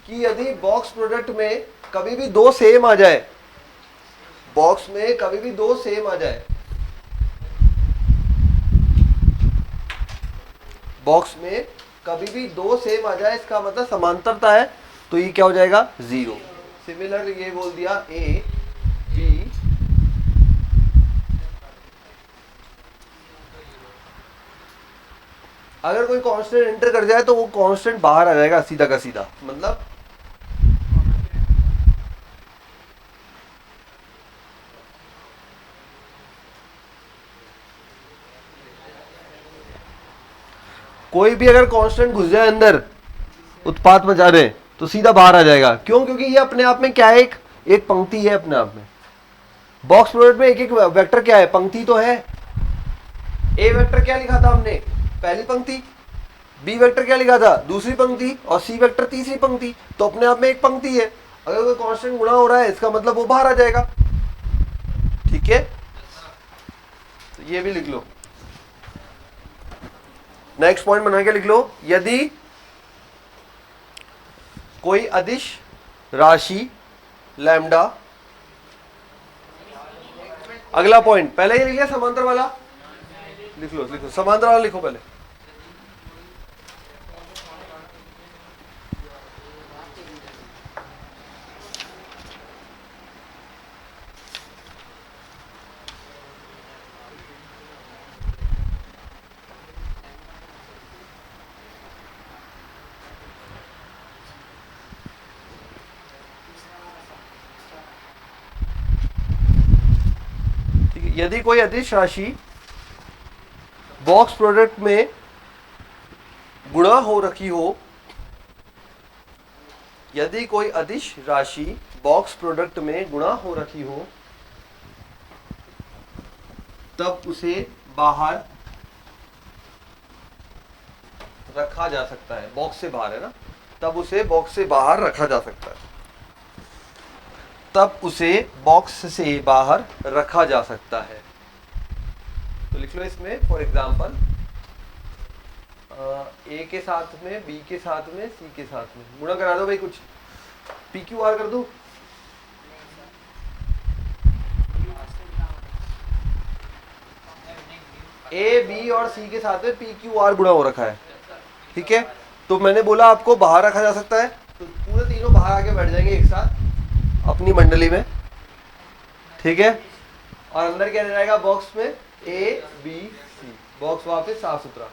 कि यदि बॉक्स प्रोडक्ट में कभी भी दो सेम आ जाए, बॉक्स में कभी भी दो सेम आ जाए, बॉक्स में कभी भी दो सेम आ जाए, इसका मतलब समांतरता है, तो ये क्या हो जाएगा? जीरो। सिमिलर ये बोल दिया ए बी, अगर कोई कांस्टेंट एंटर कर जाए तो वो कांस्टेंट बाहर आ जाएगा सीधा का सीधा, मतलब कोई भी अगर कांस्टेंट घुस जाए अंदर उत्पात मचाने तो सीधा बाहर आ जाएगा। क्यों? क्योंकि ये अपने आप में क्या है, एक पंक्ति है अपने आप में। बॉक्स प्रोडक्ट में एक एक वेक्टर क्या है? पंक्ति तो है। ए वेक्टर क्या लिखा था हमने? पहली पंक्ति, बी वेक्टर क्या लिखा था, दूसरी पंक्ति, और सी वेक्टर तीसरी पंक्ति, तो अपने आप में एक पंक्ति है। अगर कोई कांस्टेंट गुणा हो रहा है इसका मतलब वो बाहर आ जाएगा। ठीक है, तो ये भी लिख लो। नेक्स्ट पॉइंट बना के लिख लो, यदि कोई अदिश राशि लैम्डा, अगला पॉइंट पहले ये लिख लिया, समांतर वाला लिख लो, समांतर वाला लिखो पहले। यदि कोई अदिश राशि बॉक्स प्रोडक्ट में गुणा हो रखी हो, यदि कोई अदिश राशि बॉक्स प्रोडक्ट में गुणा हो रखी हो, तब उसे बाहर रखा जा सकता है। बॉक्स से बाहर है ना, तब उसे बॉक्स से बाहर रखा जा सकता है, तब उसे बॉक्स से बाहर रखा जा सकता है। तो लिख लो इसमें, फॉर एग्जाम्पल ए के साथ में, बी के साथ में, सी के साथ में गुणा करा दो भाई, कुछ पी क्यू आर कर दो। ए बी और सी के साथ में पी क्यू आर गुणा हो रखा है। ठीक है, तो मैंने बोला आपको बाहर रखा जा सकता है, तो पूरे तीनों बाहर आके बैठ जाएंगे एक साथ अपनी मंडली में। ठीक है, और अंदर क्या रहेगा बॉक्स में, ए बी सी, बॉक्स वापस साफ सुथरा।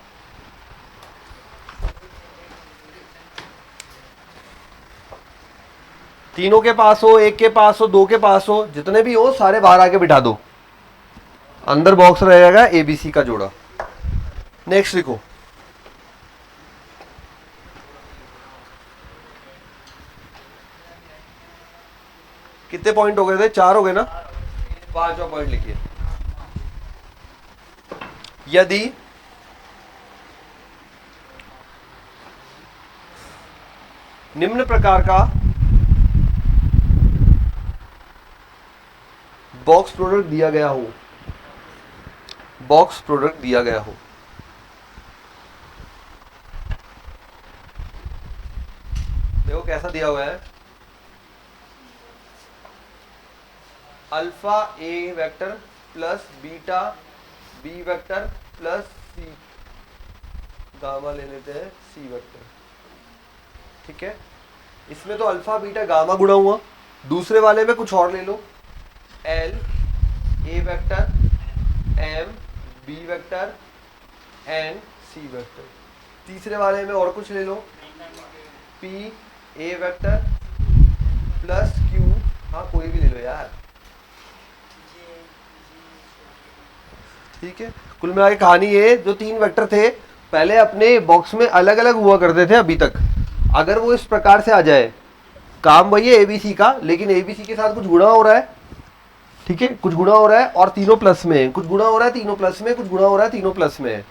तीनों के पास हो, एक के पास हो, दो के पास हो, जितने भी हो सारे बाहर आके बिठा दो, अंदर बॉक्स रहेगा एबीसी का जोड़ा। नेक्स्ट लिखो, कितने पॉइंट हो गए थे, 4 हो गए ना, 5वां पॉइंट लिखिए। यदि निम्न प्रकार का बॉक्स प्रोडक्ट दिया गया हो, बॉक्स प्रोडक्ट दिया गया हो, देखो कैसा दिया हुआ है, alpha a vector plus beta b vector plus c, gamma ले लेते हैं सी वेक्टर। ठीक है, इसमें तो अल्फा बीटा गामा गुणा हुआ, दूसरे वाले में कुछ और ले लो, l a vector m b vector n c vector, तीसरे वाले में और कुछ ले लो, p a vector plus q, हाँ कोई भी ले लो यार। ठीक है, कुल मिला के कहानी ये, जो 3 वेक्टर थे पहले अपने बॉक्स में अलग अलग हुआ करते थे अभी तक, अगर वो इस प्रकार से आ जाए, काम वही है एबीसी का, लेकिन एबीसी के साथ कुछ गुणा हो रहा है। ठीक है, कुछ गुणा हो रहा है और तीनों प्लस में, कुछ गुणा हो रहा है तीनों प्लस में, कुछ गुणा हो रहा है तीनों प्लस में,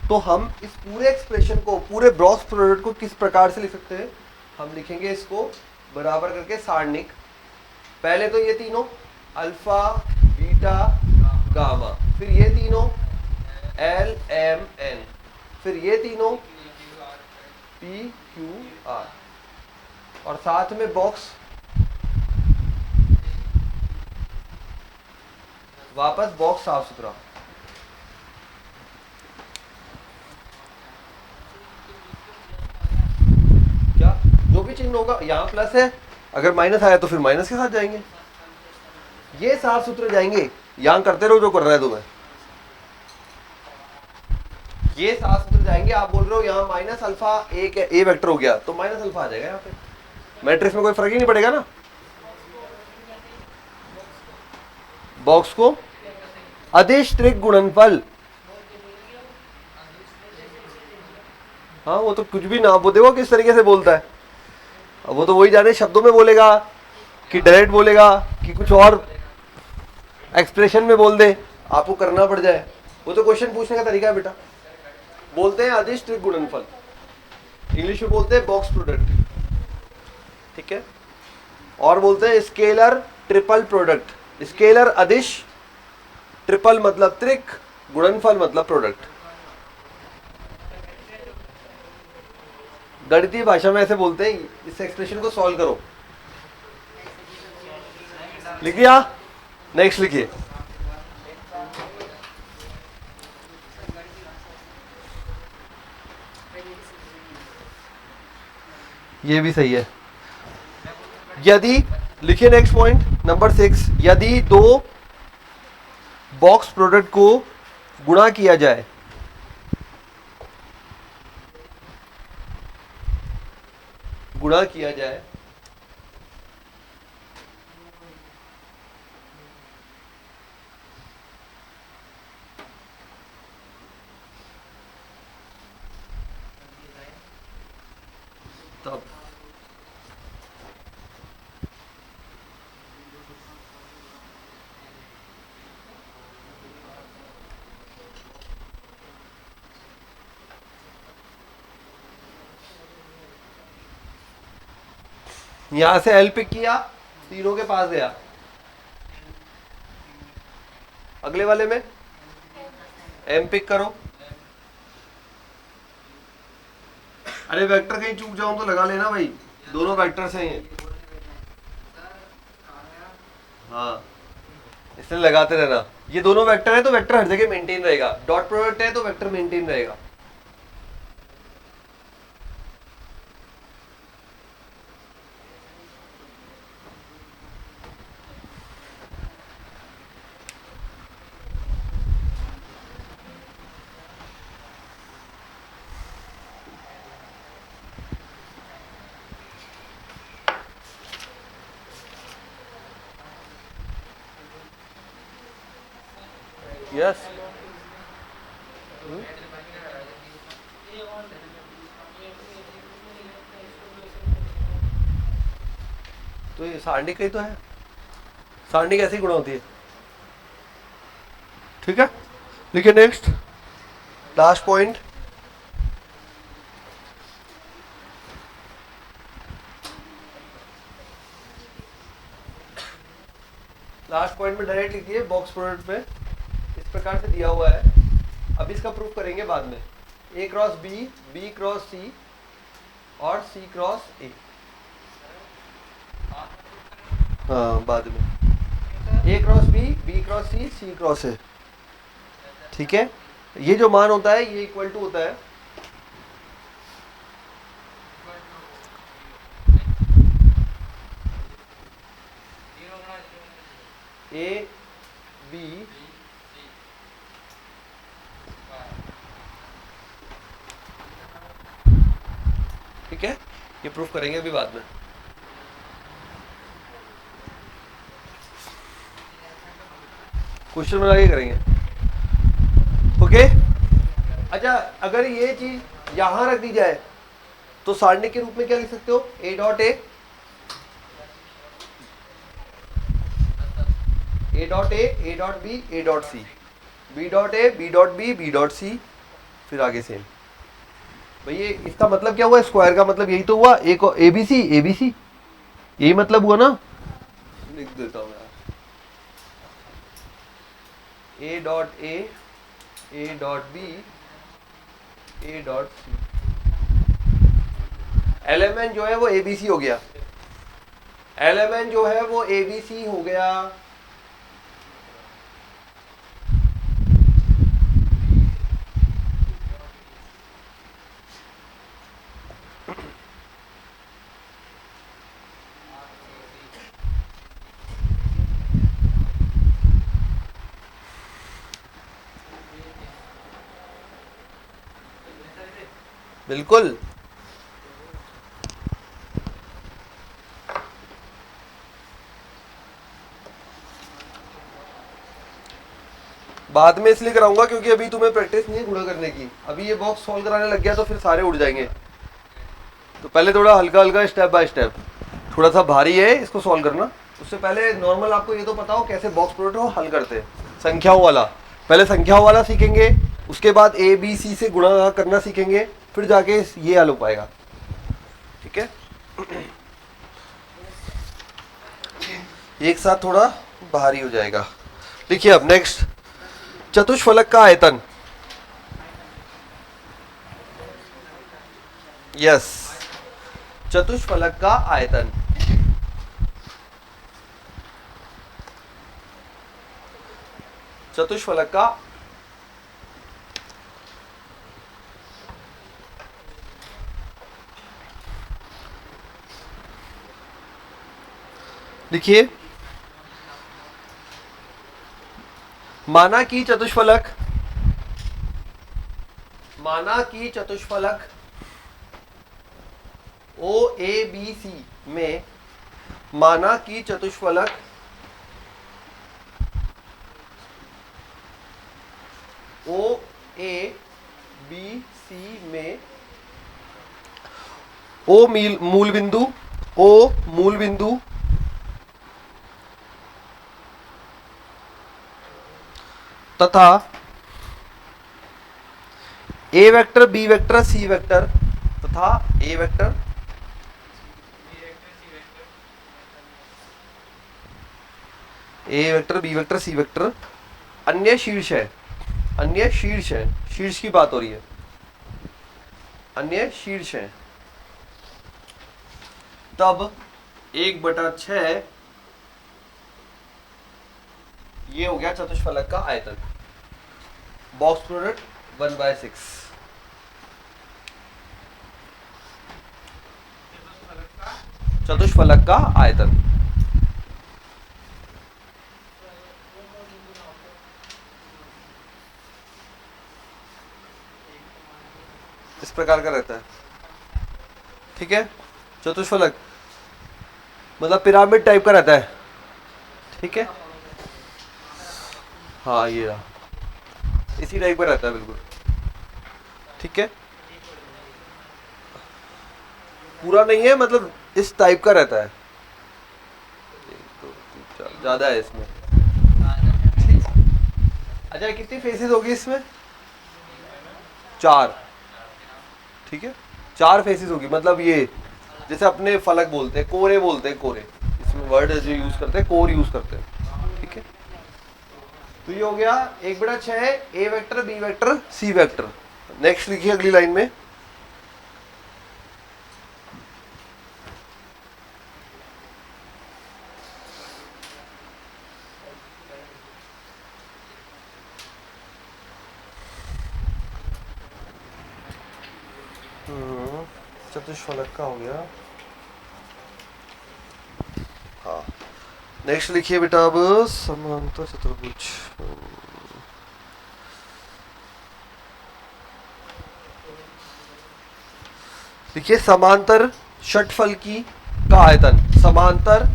तो हम इस पूरे एक्सप्रेशन को, पूरे बॉक्स प्रोडक्ट को किस प्रकार से लिख सकते हैं, हम लिखेंगे इसको बराबर करके सारणिक। पहले तो ये तीनों अल्फा बीटा गामा, फिर ये तीनों एल एम एन, फिर ये तीनों पी क्यू आर, और साथ में बॉक्स वापस बॉक्स साफ सुथरा। क्या जो भी चिन्ह होगा, यहाँ प्लस है, अगर माइनस आया तो फिर माइनस के साथ जाएंगे, ये साफ सुथरे जाएंगे। यहाँ करते रहो जो कर रहा है तुम्हें, ये साफ सुथरे जाएंगे। आप बोल रहे हो यहाँ माइनस अल्फा ए वेक्टर हो गया, तो माइनस अल्फा आ जाएगा यहाँ पे, मैट्रिक्स में कोई फर्क ही नहीं पड़ेगा ना। बॉक्स को अदिश त्रिक गुणनफल, हाँ वो तो कुछ भी ना, वो देखो किस तरीके से बोलता है, अब वो तो वही जाने शब्दों में बोलेगा कि डायरेक्ट बोलेगा कि कुछ और एक्सप्रेशन में बोल दे, आपको करना पड़ जाए, वो तो क्वेश्चन पूछने का तरीका है बेटा। बोलते हैं अदिश त्रिक गुणनफल, इंग्लिश में बोलते हैं बॉक्स प्रोडक्ट, ठीक है। और बोलते हैं स्केलर ट्रिपल प्रोडक्ट। स्केलर अदिश, ट्रिपल मतलब त्रिक, गुणनफल मतलब प्रोडक्ट। गणितीय भाषा में ऐसे बोलते हैं। इस एक्सप्रेशन को सॉल्व करो। लिख दिया? नेक्स्ट लिखिए। ये भी सही है। यदि, लिखिए नेक्स्ट पॉइंट नंबर 6, यदि दो बॉक्स प्रोडक्ट को गुणा किया जाए, गुणा किया जाए तब यहां से एल पिक किया, तीनों के पास गया। अगले वाले में एम पिक करो। अरे वेक्टर कहीं चूक जाऊं तो लगा लेना भाई, दोनों वेक्टर से ही हैं। हाँ, इसलिए लगाते रहना। ये दोनों वेक्टर है तो वेक्टर हर जगह मेंटेन रहेगा। डॉट प्रोडक्ट है तो वेक्टर मेंटेन रहेगा। यस, तो ये सारणी का ही तो है। सारणी कैसी गुणा होती है, ठीक है। लिखिए next, last point. Last point में डायरेक्ट लिखिए बॉक्स प्रोडक्ट पे इस प्रकार से दिया हुआ है। अब इसका प्रूफ करेंगे बाद में। A cross b, b cross c और सी क्रॉस ए। हाँ, बाद में a cross b cross c cross a, ठीक है। ये जो मान होता है ये इक्वल टू होता है ए बी ठीक है। ये प्रूफ करेंगे अभी बाद में। क्वेश्चन बना के करेंगे, ओके। अच्छा, अगर ये चीज यहां रख दी जाए तो सारणी के रूप में क्या लिख सकते हो? A dot A, A dot A dot B, A dot C, B dot A, B dot B, B dot C, फिर आगे सेम। भैया इसका मतलब क्या हुआ? स्क्वायर का मतलब यही तो हुआ, ए को ए बी सी, ए बी सी, यही मतलब हुआ ना। लिख देता हूं यार, A dot A dot B, A dot C. Element जो है वो ए बी सी हो गया, एलिमेंट जो है वो ए बी सी हो गया। बिल्कुल, बाद में इसलिए कराऊंगा क्योंकि अभी तुम्हें प्रैक्टिस नहीं है गुणा करने की। अभी ये बॉक्स सॉल्व कराने लग गया तो फिर सारे उड़ जाएंगे। तो पहले थोड़ा हल्का हल्का स्टेप बाय स्टेप, थोड़ा सा भारी है इसको सॉल्व करना। उससे पहले नॉर्मल आपको ये तो पता हो कैसे बॉक्स प्रोडक्ट को हल करते हैं, संख्याओं वाला। पहले संख्याओं वाला सीखेंगे, उसके बाद ए बी सी से गुणा करना सीखेंगे, फिर जाके ये हल हो पाएगा। ठीक है, एक साथ थोड़ा भारी हो जाएगा। देखिए अब नेक्स्ट, चतुष्फलक का आयतन। यस, चतुष्फलक का आयतन। चतुष्फलक का लिखिए, माना कि चतुष्फलक ओ ए बी सी में, माना कि चतुष्फलक ओ ए बी सी में ओ मूल बिंदु तथा a vector B vector C vector तथा a vector B vector C vector अन्य शीर्ष है, शीर्ष की बात हो रही है, अन्य शीर्ष है, तब 1/6 ये हो गया चतुष्फलक का आयतन। Box product 1/6। चतुष्फलक का आयतन। इस प्रकार का रहता है, ठीक है। चतुष्फलक मतलब पिरामिड टाइप का रहता है, ठीक है। हाँ ये रहा, इसी टाइप का रहता है बिल्कुल, ठीक है। पूरा नहीं है, मतलब इस टाइप का रहता है। 1 2 3 4 ज्यादा है इसमें। अच्छा कितनी फेसेस होगी इसमें? 4, ठीक है। 4 फेसेस होगी, मतलब ये जैसे अपने फलक बोलते हैं, कोरे बोलते हैं, कोरे, इसमें वर्ड जो यूज करते हैं कोर यूज करते हैं, ठीक है। तो ये हो गया 1/6 a vector B vector C vector. Next लिखिए अगली लाइन में, चतुष्फलक का हो गया। हाँ नेक्स्ट लिखिए बेटा अब समांतर चतुर्भुज। देखिए समांतर षटफलकी का आयतन, समांतर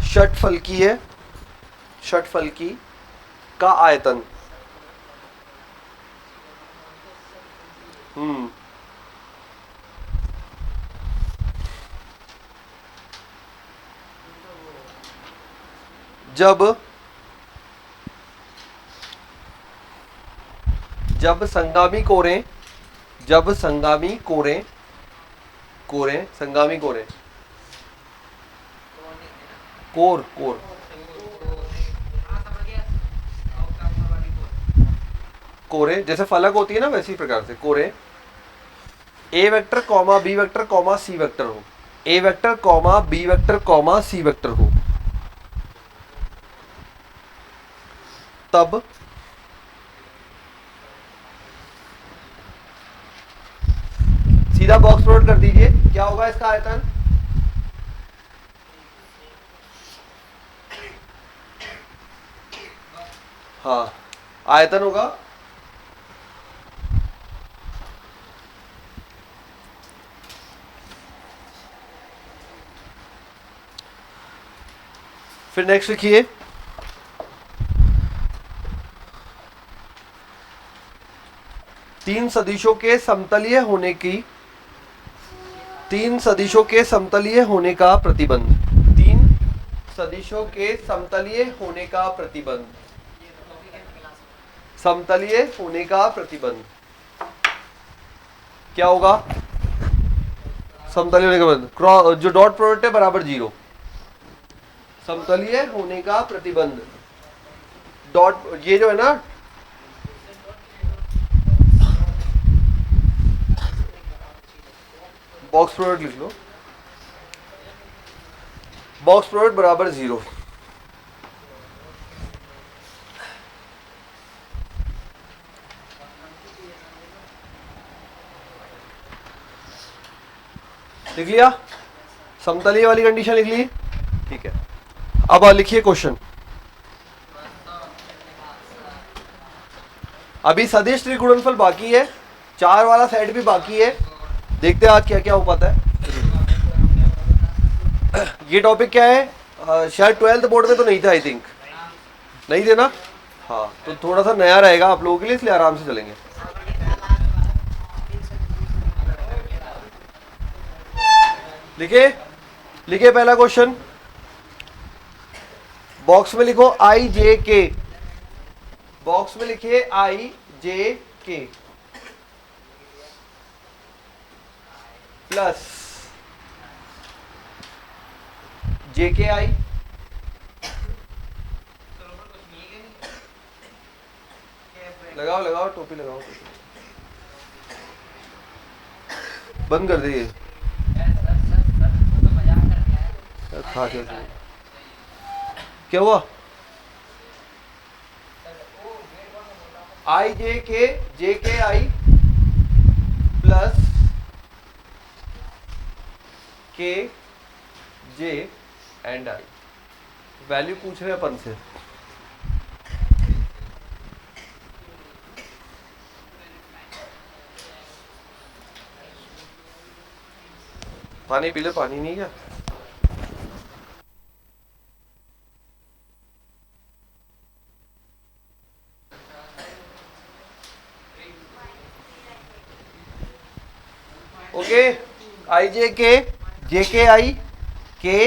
षटफलकी है, षटफलकी का आयतन। जब संगामी कोरें, कोर कोरे जैसे फलक होती है ना, वैसी प्रकार से कोरे a vector comma b vector comma c vector हो, a vector comma b vector comma c vector हो, तब सीधा बॉक्स प्लॉट कर दीजिए, क्या होगा इसका आयतन? हाँ आयतन होगा फिर नेक्स्ट लिखिए, तीन सदिशों के समतलीय होने का प्रतिबंध, तीन सदिशों के समतलीय होने का प्रतिबंध, समतलीय होने का प्रतिबंध क्या होगा? समतलीय होने का प्रतिबंध, क्रॉस जो डॉट प्रोडक्ट है बराबर 0, समतलीय होने का प्रतिबंध, डॉट ये जो है ना, बॉक्स प्रोडक्ट लिख लो, बॉक्स प्रोडक्ट बराबर 0। लिख लिया, समतलीय वाली कंडीशन लिख ली, ठीक है। अब लिखिए क्वेश्चन। अभी सदिश त्रिगुणनफल बाकी है, 4 वाला सेट भी बाकी है, देखते हैं आज क्या क्या हो पाता है। ये टॉपिक क्या है, शायद 12th बोर्ड में तो नहीं था, आई थिंक नहीं थे ना, हाँ, तो थोड़ा सा नया रहेगा आप लोगों के लिए, इसलिए आराम से चलेंगे। लिखे लिखे पहला क्वेश्चन, बॉक्स में लिखो आई जे के, बॉक्स में लिखिए आई जे के प्लस जे के आई, लगाओ लगाओ टोपी लगाओ, बंद कर दिए खा के, क्या हुआ, आई जे के आई प्लस के जे एंड आई, वैल्यू पूछ रहे हैं अपन से। पानी पी ले, पानी नहीं क्या, ओके। आई जे के आई के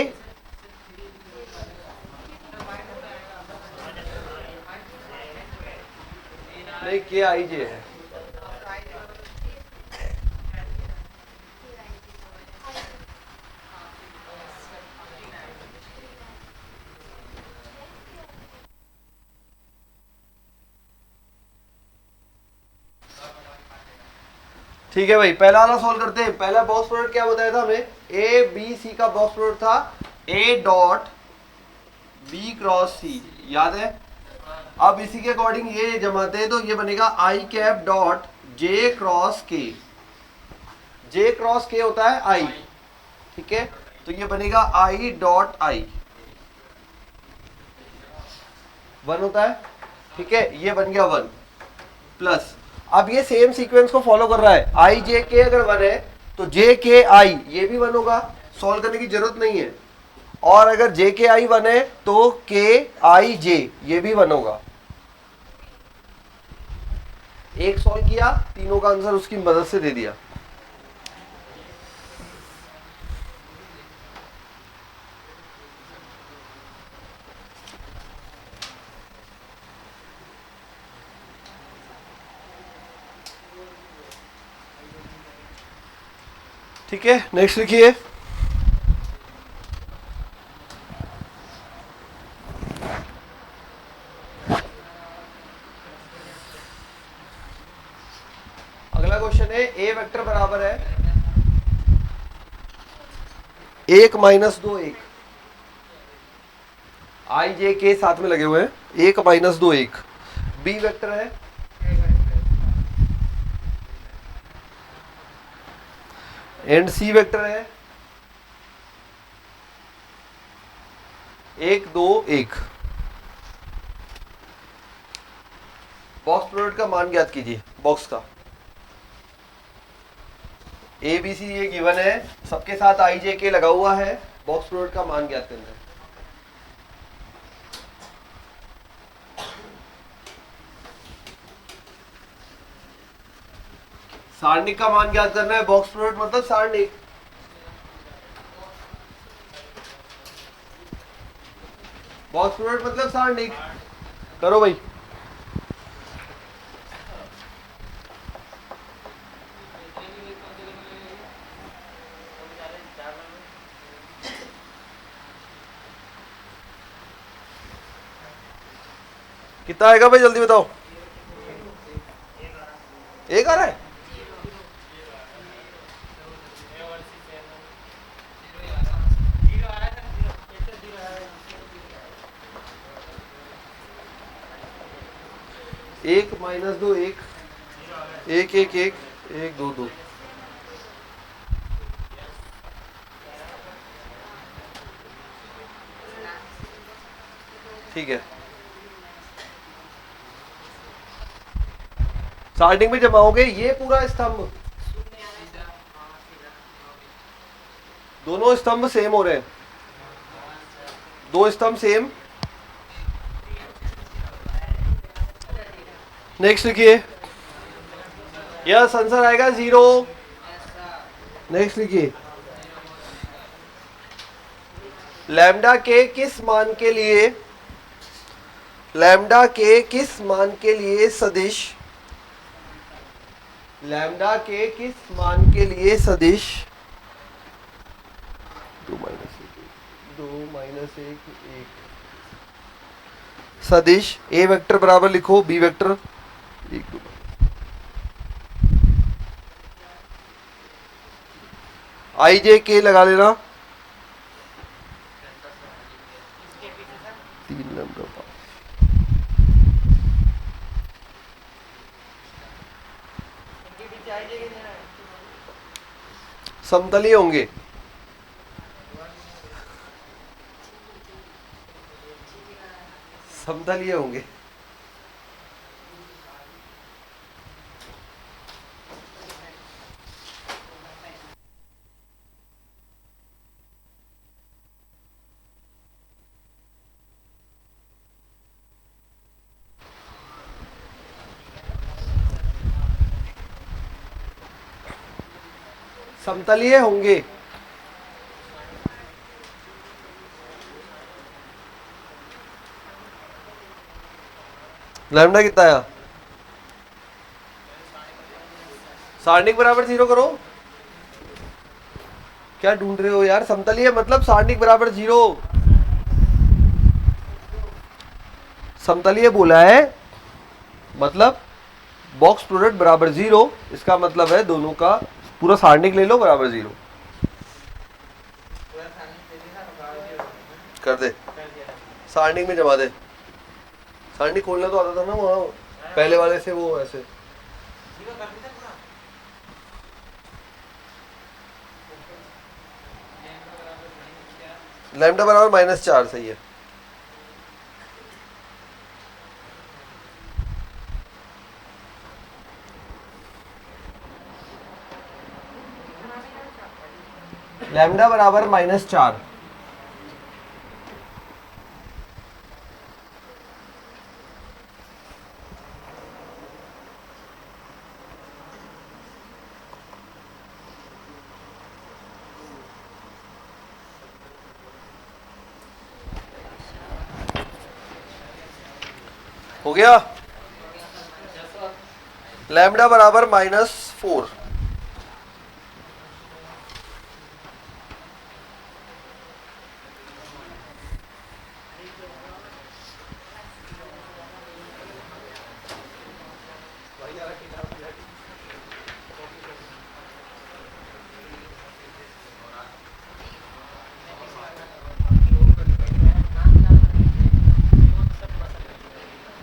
नहीं, के आई जे है, ठीक है भाई। पहला वाला सॉल्व करते हैं। पहला बॉक्स प्रोडक्ट क्या बताया था हमें, ए बी सी का बॉक्स प्रोडक्ट था ए डॉट बी क्रॉस सी, याद है। अब इसी के अकॉर्डिंग ये जमाते हैं तो ये बनेगा आई कैप डॉट जे क्रॉस के, जे क्रॉस के होता है आई, ठीक है, तो ये बनेगा आई डॉट आई, 1 होता है, ठीक है, ये बन गया 1 प्लस, अब ये सेम सीक्वेंस को फॉलो कर रहा है, आई जे के अगर 1 है तो जे के आई ये भी 1 होगा, सॉल्व करने की जरूरत नहीं है, और अगर जे के आई 1 है तो के आई जे ये भी 1 होगा। एक सॉल्व किया, तीनों का आंसर उसकी मदद से दे दिया। ठीक है, नेक्स्ट लिखिए। अगला क्वेश्चन है, ए वेक्टर बराबर है 1 माइनस 2 1, आई जे के साथ में लगे हुए हैं, 1 माइनस 2 1, बी वेक्टर है एंड सी वेक्टर है 1 2 1। बॉक्स प्रोडक्ट का मान ज्ञात कीजिए, बॉक्स का ए बी सी ये गिवन है, सबके साथ आई जे के लगा हुआ है, बॉक्स प्रोडक्ट का मान ज्ञात करना है। सारणिक का मान ज्ञात करना है, बॉक्स प्रोडक्ट मतलब सारणिक, बॉक्स प्रोडक्ट मतलब सारणिक, करो भाई। कितना आएगा भाई, जल्दी बताओ। एक आ रहा है। एक माइनस दो एक, एक एक एक, एक दो दो। ठीक है, स्टार्टिंग में जमाओगे ये पूरा स्तंभ, दोनों स्तंभ सेम हो रहे हैं, दो स्तंभ सेम। नेक्स्ट लिखिए, यस आंसर आएगा 0। नेक्स्ट लिखिए, लैम्डा के किस मान के लिए, लैम्डा के किस मान के लिए सदिश, लैम्डा के किस मान के लिए सदिश 2 माइनस 1 1 सदिश ए वेक्टर बराबर लिखो बी वेक्टर 1 2 आई जे के लगा लेना 3 लैम्डा 5। समतलीय होंगे, समतलीय होंगे। समतलीय होंगे, लैम्डा कितना आया, सारणिक बराबर 0 करो। क्या ढूंढ रहे हो यार, समतलीय मतलब सारणिक बराबर 0, समतलीय बोला है मतलब बॉक्स प्रोडक्ट बराबर 0, इसका मतलब है दोनों का पूरा सारणिक ले लो बराबर 0 कर दे, सारणिक में जमा दे। सारणिक खोलना तो आता था ना वहाँ पहले वाले से, वो ऐसे लैम्डा बराबर -4 सही है। लैम्डा बराबर -4, हो गया। लैम्डा बराबर -4,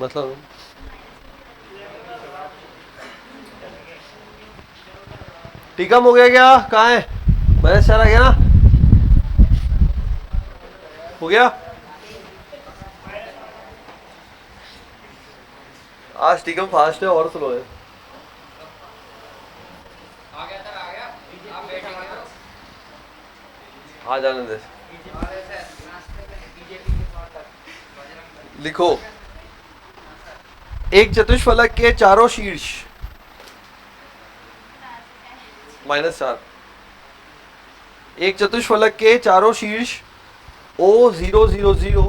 मतलब टीकम हो गया क्या, कहाँ है, -4 आ गया ना, हो गया। आज टीकम फास्ट है और स्लो है। आ जाने दे, लिखो एक चतुष्फलक के चारों शीर्ष -4, एक चतुष्फलक के चारों शीर्ष O0 0 0,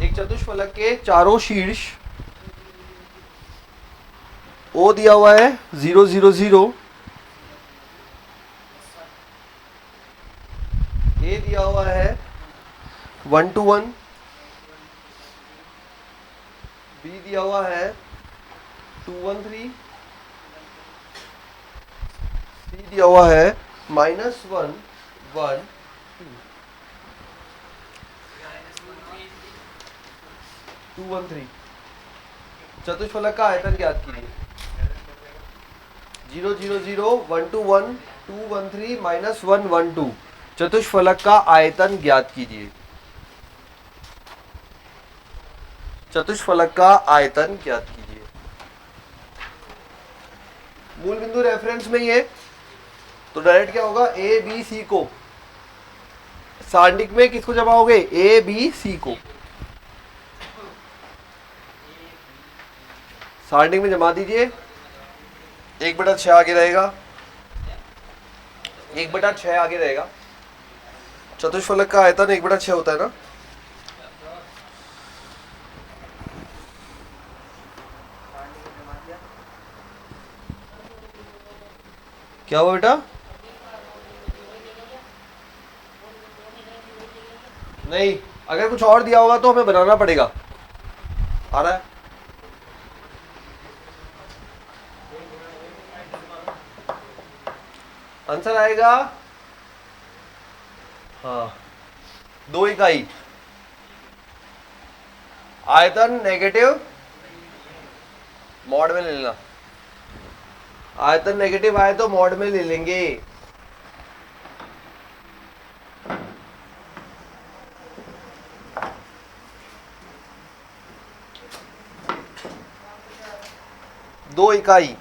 एक चतुष्फलक के चारों शीर्ष O दिया हुआ है 0 0 0, A दिया हुआ है 1 2 1, बी दिया हुआ है 213, सी दिया हुआ है -1 1 213। चतुष्फलक का आयतन ज्ञात कीजिए। 0 0 0 1 2 1 2 1 3 -1 1 2। चतुष्फलक का आयतन ज्ञात कीजिए। चतुष्फलक का आयतन ज्ञात कीजिए। मूल बिंदु रेफरेंस में ही है तो डायरेक्ट क्या होगा, ए बी सी को सांडिक में किसको जमाओगे, ए बी सी को सांडिक में जमा दीजिए। 1/6 आगे रहेगा, 1/6 आगे रहेगा। चतुष्फलक का आयतन 1/6 होता है ना। क्या हुआ बेटा? नहीं, अगर कुछ और दिया होगा तो हमें बनाना पड़ेगा। आ रहा है? आंसर आएगा हाँ 2 इकाई। आयतन नेगेटिव मॉड में ले लेना। आयतन नेगेटिव आए तो मॉड में ले लेंगे। दो इकाई।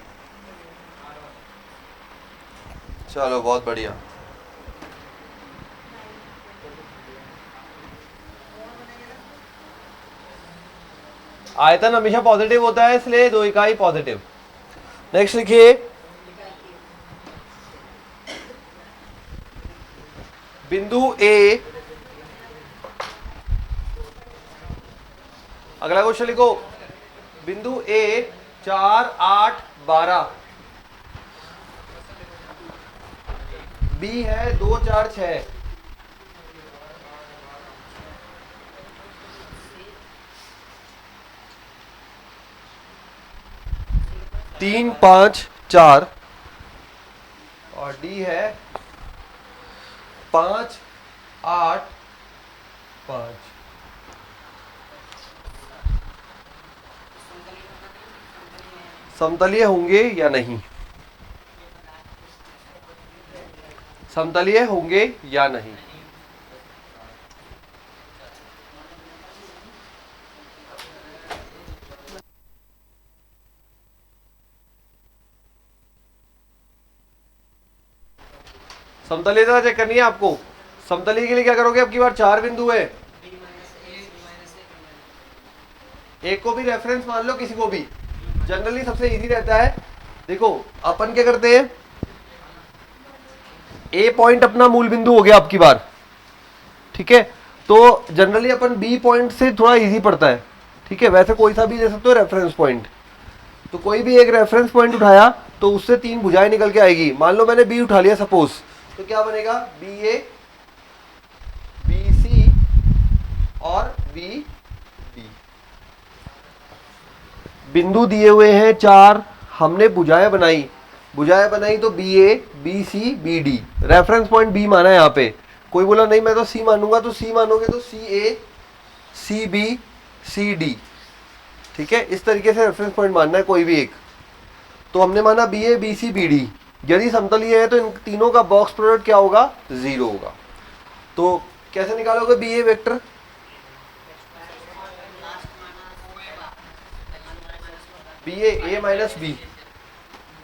चलो बहुत बढ़िया। आयतन हमेशा पॉजिटिव होता है इसलिए 2 इकाई पॉजिटिव। नेक्स्ट लिखिए, बिंदु ए, अगला क्वेश्चन लिखो, बिंदु ए 4 8 12, बी है 2 4 6, 3 5 4 और डी है 5 8 5। समतलीय होंगे या नहीं, समतलीय होंगे या नहीं। समतलीयता चेक करनी है आपको। समतलीय के लिए क्या करोगे, अब की बार 4 बिंदु है, एक को भी रेफरेंस मान लो, किसी को भी। जनरली सबसे इजी रहता है। देखो अपन क्या करते हैं, ए पॉइंट अपना मूल बिंदु हो गया अब की बार, ठीक है। तो जनरली अपन बी पॉइंट से थोड़ा इजी पड़ता है, ठीक है। वैसे कोई सा भी दे सकते हो रेफरेंस पॉइंट। तो कोई भी एक रेफरेंस पॉइंट उठाया तो उससे 3 भुजाएं निकल के आएगी। मान लो मैंने बी उठा लिया सपोज, तो क्या बनेगा, बी ए, बी सी और बी डी। बिंदु दिए हुए हैं 4, हमने भुजाएं बनाई, भुजाएं बनाई तो B A B C B D. Reference point B माना है यहाँ पे। कोई बोला नहीं मैं तो सी मानूंगा, तो सी मानोगे तो सी ए सी बी सी डी, ठीक है। इस तरीके से रेफरेंस पॉइंट मानना है कोई भी एक। तो हमने माना B A B C B D. यदि समतलीय है तो इन तीनों का बॉक्स प्रोडक्ट क्या होगा, 0 होगा। तो कैसे निकालोगे बी ए वेक्टर, बी ए माइनस बी,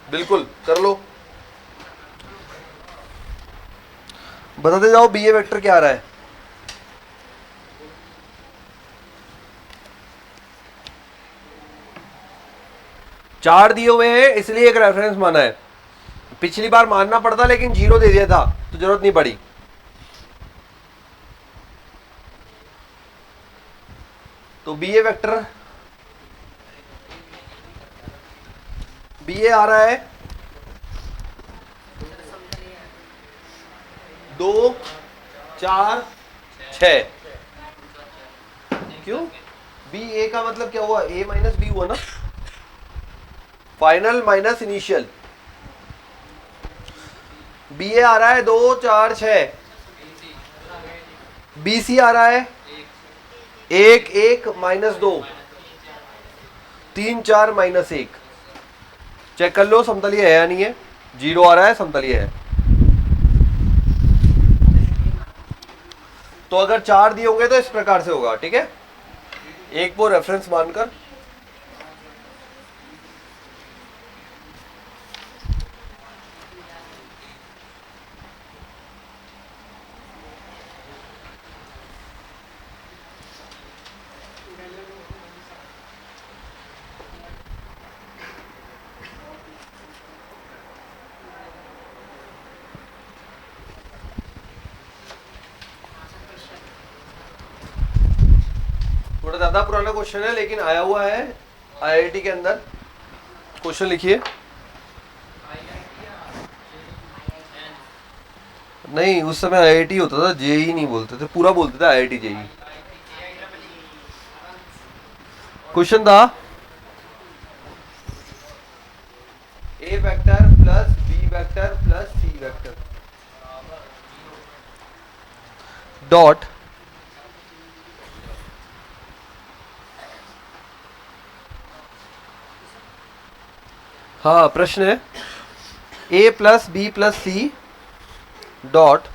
बिल्कुल कर लो। बताते जाओ बी ए वेक्टर क्या आ रहा है। चार दिए हुए हैं इसलिए एक रेफरेंस माना है। पिछली बार मानना पड़ता लेकिन 0 दे दिया था तो जरूरत नहीं पड़ी। तो बी ए वेक्टर, बी ए आ रहा है 2 4 6। क्यों, बी ए का मतलब क्या हुआ, ए माइनस बी हुआ ना, फाइनल माइनस इनिशियल। बी ए आ रहा है 2 4 6, बी सी आ रहा है 1 1 -2, 3 4 -1। चेक कर लो समतलीय है या नहीं है, 0 आ रहा है, समतलीय है। तो अगर 4 दिए होंगे तो इस प्रकार से होगा, ठीक है, एक वो रेफरेंस मानकर। थोड़ा ज्यादा पुराना क्वेश्चन है लेकिन आया हुआ है आईआईटी के अंदर। क्वेश्चन लिखिए। नहीं, उस समय आईआईटी होता था, जेई नहीं बोलते थे, पूरा बोलते थे आईआईटी जेई। क्वेश्चन था a vector plus b vector plus c vector dot हाँ, प्रश्न है a plus b plus c dot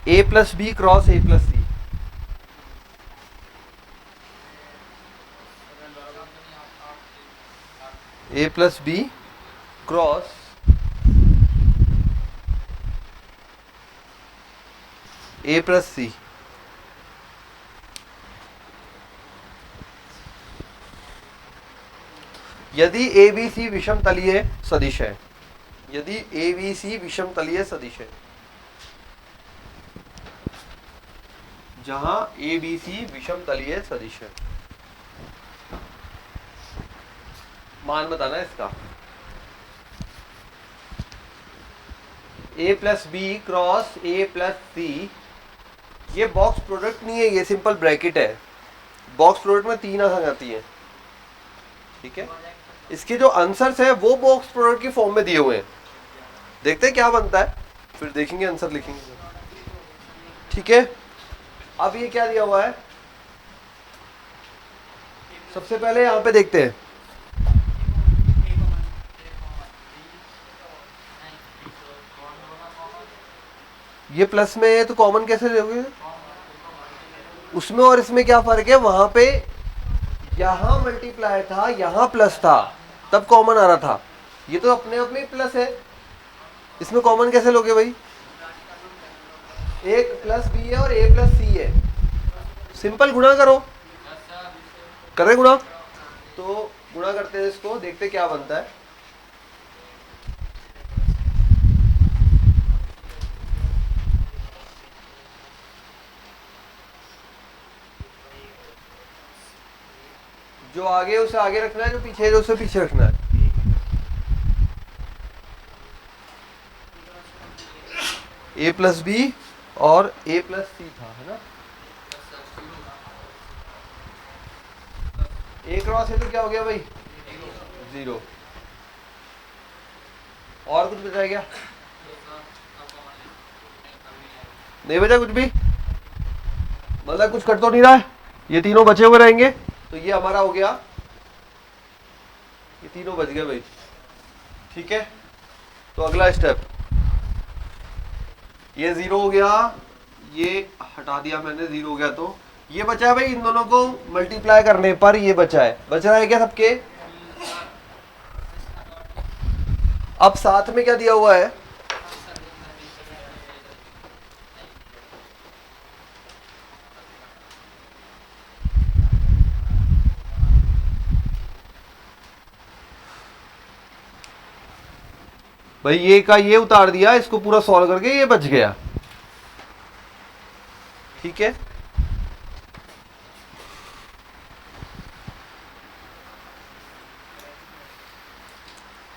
a plus b cross a plus c. A plus b cross a plus c. यदि ए बी सी विषम तलीय सदिश है, यदि ए बी सी विषम तलीय सदिश है, जहां ए बी सी विषम तलीय सदिश है, मान बताना इसका। A plus b cross a plus c, ये बॉक्स प्रोडक्ट नहीं है, ये सिंपल ब्रैकेट है। बॉक्स प्रोडक्ट में 3 आ जाती है, ठीक है। इसके जो आंसर्स है वो बॉक्स प्रोडक्ट की फॉर्म में दिए हुए हैं। देखते हैं क्या बनता है, फिर देखेंगे, आंसर लिखेंगे, ठीक है। अब ये क्या दिया हुआ है, सबसे पहले यहां पे देखते हैं। ये प्लस में है तो कॉमन कैसे लोगे, उसमें और इसमें क्या फर्क है, वहां पे यहां मल्टीप्लाई था, यहां प्लस था, तब कॉमन आ रहा था। ये तो अपने आप में प्लस है, इसमें कॉमन कैसे लोगे भाई। एक प्लस बी है और ए प्लस सी है, सिंपल गुणा करो, करें गुणा, तो गुणा करते हैं इसको, देखते क्या बनता है। जो आगे उसे आगे रखना है, जो पीछे है जो उसे पीछे रखना है। ए प्लस बी और ए प्लस सी था, है ना। ए क्रॉस है तो क्या हो गया भाई, 0। और कुछ बचा क्या, नहीं बचा कुछ भी, मतलब कुछ कट तो नहीं रहा है, ये तीनों बचे हुए रहेंगे, तो ये हमारा हो गया, ये तीनों बच गए भाई, ठीक है। तो अगला स्टेप, ये 0 हो गया, ये हटा दिया मैंने, 0 हो गया, तो ये बचा है भाई, इन दोनों को मल्टीप्लाई करने पर ये बचा है, बच रहा है क्या सबके। अब साथ में क्या दिया हुआ है, भाई ये का ये उतार दिया, इसको पूरा सॉल्व करके ये बच गया, ठीक है।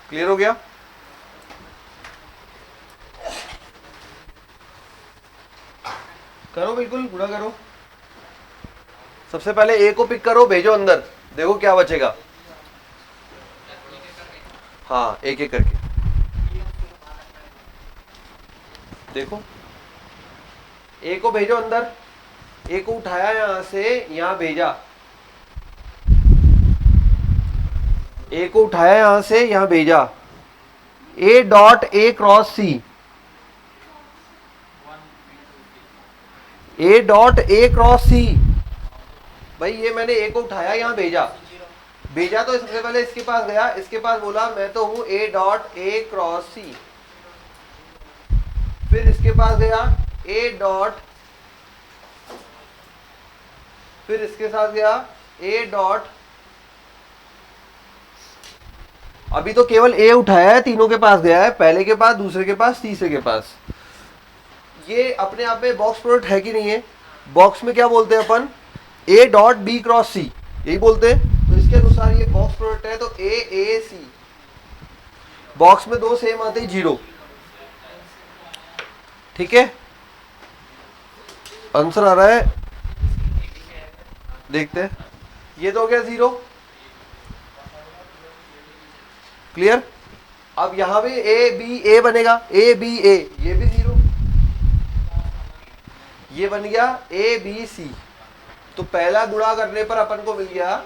क्लियर हो गया। करो, बिल्कुल गुणा करो। सबसे पहले ए को पिक करो, भेजो अंदर, देखो क्या बचेगा। हाँ, एक एक करके देखो। ए को भेजो अंदर, ए को उठाया यहां से, यहां भेजा। ए को उठाया यहां से, यहां भेजा। A dot a cross c, a dot a cross c. भाई ये मैंने ए को उठाया, यहां भेजा। भेजा तो सबसे पहले इसके पास गया, इसके पास बोला मैं तो हूं ए डॉट ए क्रॉस सी। फिर इसके पास गया ए डॉट, फिर इसके साथ गया ए डॉट। अभी तो केवल ए उठाया है, तीनों के पास गया है, पहले के पास, दूसरे के पास, तीसरे के पास। ये अपने आप में बॉक्स प्रोडक्ट है कि नहीं है? बॉक्स में क्या बोलते हैं अपन? ए डॉट बी क्रॉस सी, यही बोलते हैं। तो इसके अनुसार ये बॉक्स प्रोडक्ट है, तो ए सी। बॉक्स में दो सेम आते ही 0। ठीक है, आंसर आ रहा है, देखते हैं। ये तो हो गया 0, क्लियर। अब यहां भी ए बी ए बनेगा, ए बी ए, ये भी 0। ये बन गया ए बी सी। तो पहला गुणा करने पर अपन को मिल गया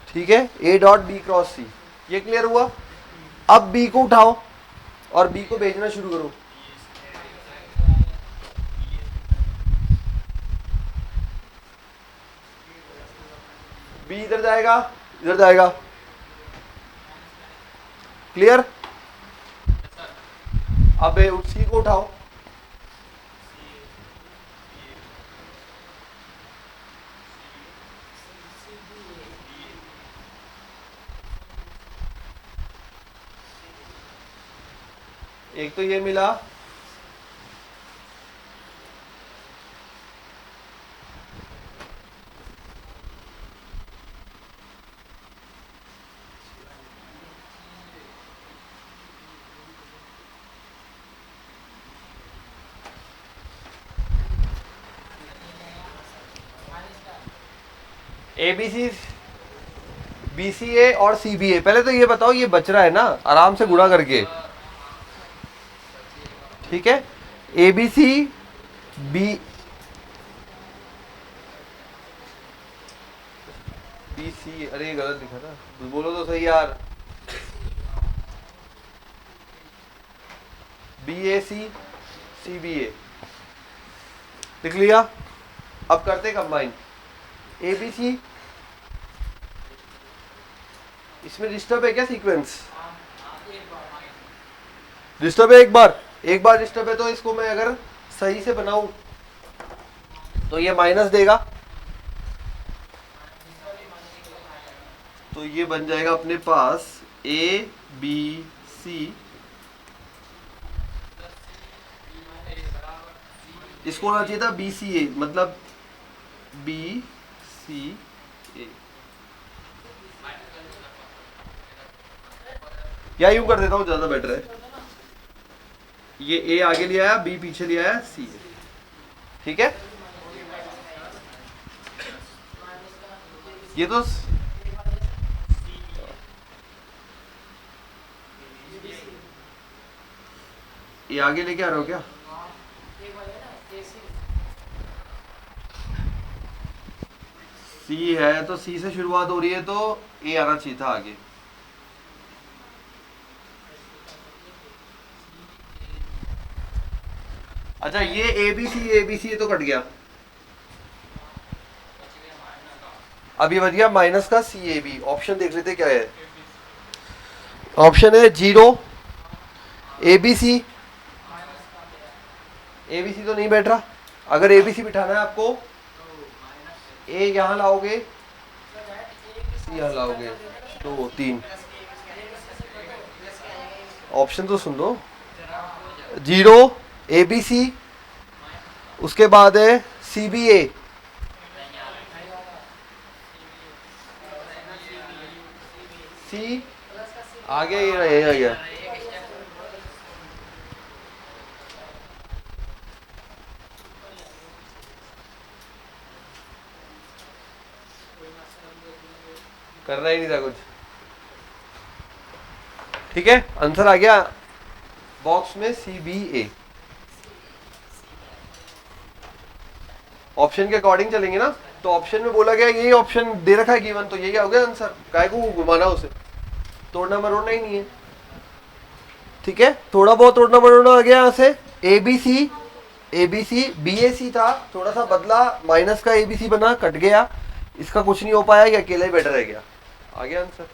ठीक है, ए डॉट बी क्रॉस सी। ये क्लियर हुआ। अब बी को उठाओ और बी को भेजना शुरू करो। बी इधर जाएगा, इधर जाएगा, क्लियर। अब सी को उठाओ, एक तो ये मिला, ए बी सी, बी सी ए और सी बी ए। पहले तो ये बताओ ये बच रहा है ना, आराम से गुणा करके। ठीक है, A B C B B C, अरे ये गलत लिखा था, बोलो तो सही यार। बी ए सी, सी बी ए लिख लिया। अब करते कंबाइन। ए बी सी, इसमें डिस्टर्ब है क्या सीक्वेंस? डिस्टर्ब है, एक बार डिस्टर्ब है। तो इसको मैं अगर सही से बनाऊं तो ये माइनस देगा, तो ये बन जाएगा अपने पास ए बी सी। इसको होना चाहिए था बी सी ए, मतलब बी सी ए, या यूं कर देता हूं, ज्यादा बेटर है। ये ए आगे ले आया, बी पीछे ले आया, सी। ठीक है, ये तो ये आगे लेके आ रहे हो क्या? सी है तो सी से शुरुआत हो रही है, तो ए आना चाहिए था आगे। अच्छा, ये ए बी सी तो कट गया। अब ये बच गया माइनस का सी ए बी। ऑप्शन देख लेते क्या है। ऑप्शन है 0 ए बी सी। ए बी सी तो नहीं बैठ रहा। अगर ए बी सी बिठाना है आपको, ए यहां लाओगे, सी यहां लाओगे, 2 3। ऑप्शन तो सुन लो। 0 ए बी सी, उसके बाद है सी बी ए, सी आगे ये आ गया। करना ही नहीं था कुछ। ठीक है, आंसर आ गया बॉक्स में CBA। ऑप्शन के अकॉर्डिंग चलेंगे ना, तो ऑप्शन में बोला गया यही ऑप्शन दे रखा है गिवन, तो यही आ गया आंसर। काय को घुमाना, उसे तोड़ना मरोड़ना ही नहीं है। ठीक है, थोड़ा बहुत तोड़ना मरोड़ना आ गया यहाँ से। ABC BAC था, थोड़ा सा बदला, माइनस का ABC बना, कट गया, इसका कुछ नहीं हो पाया, ये अकेला ही बेटर रह गया। आ गया आंसर।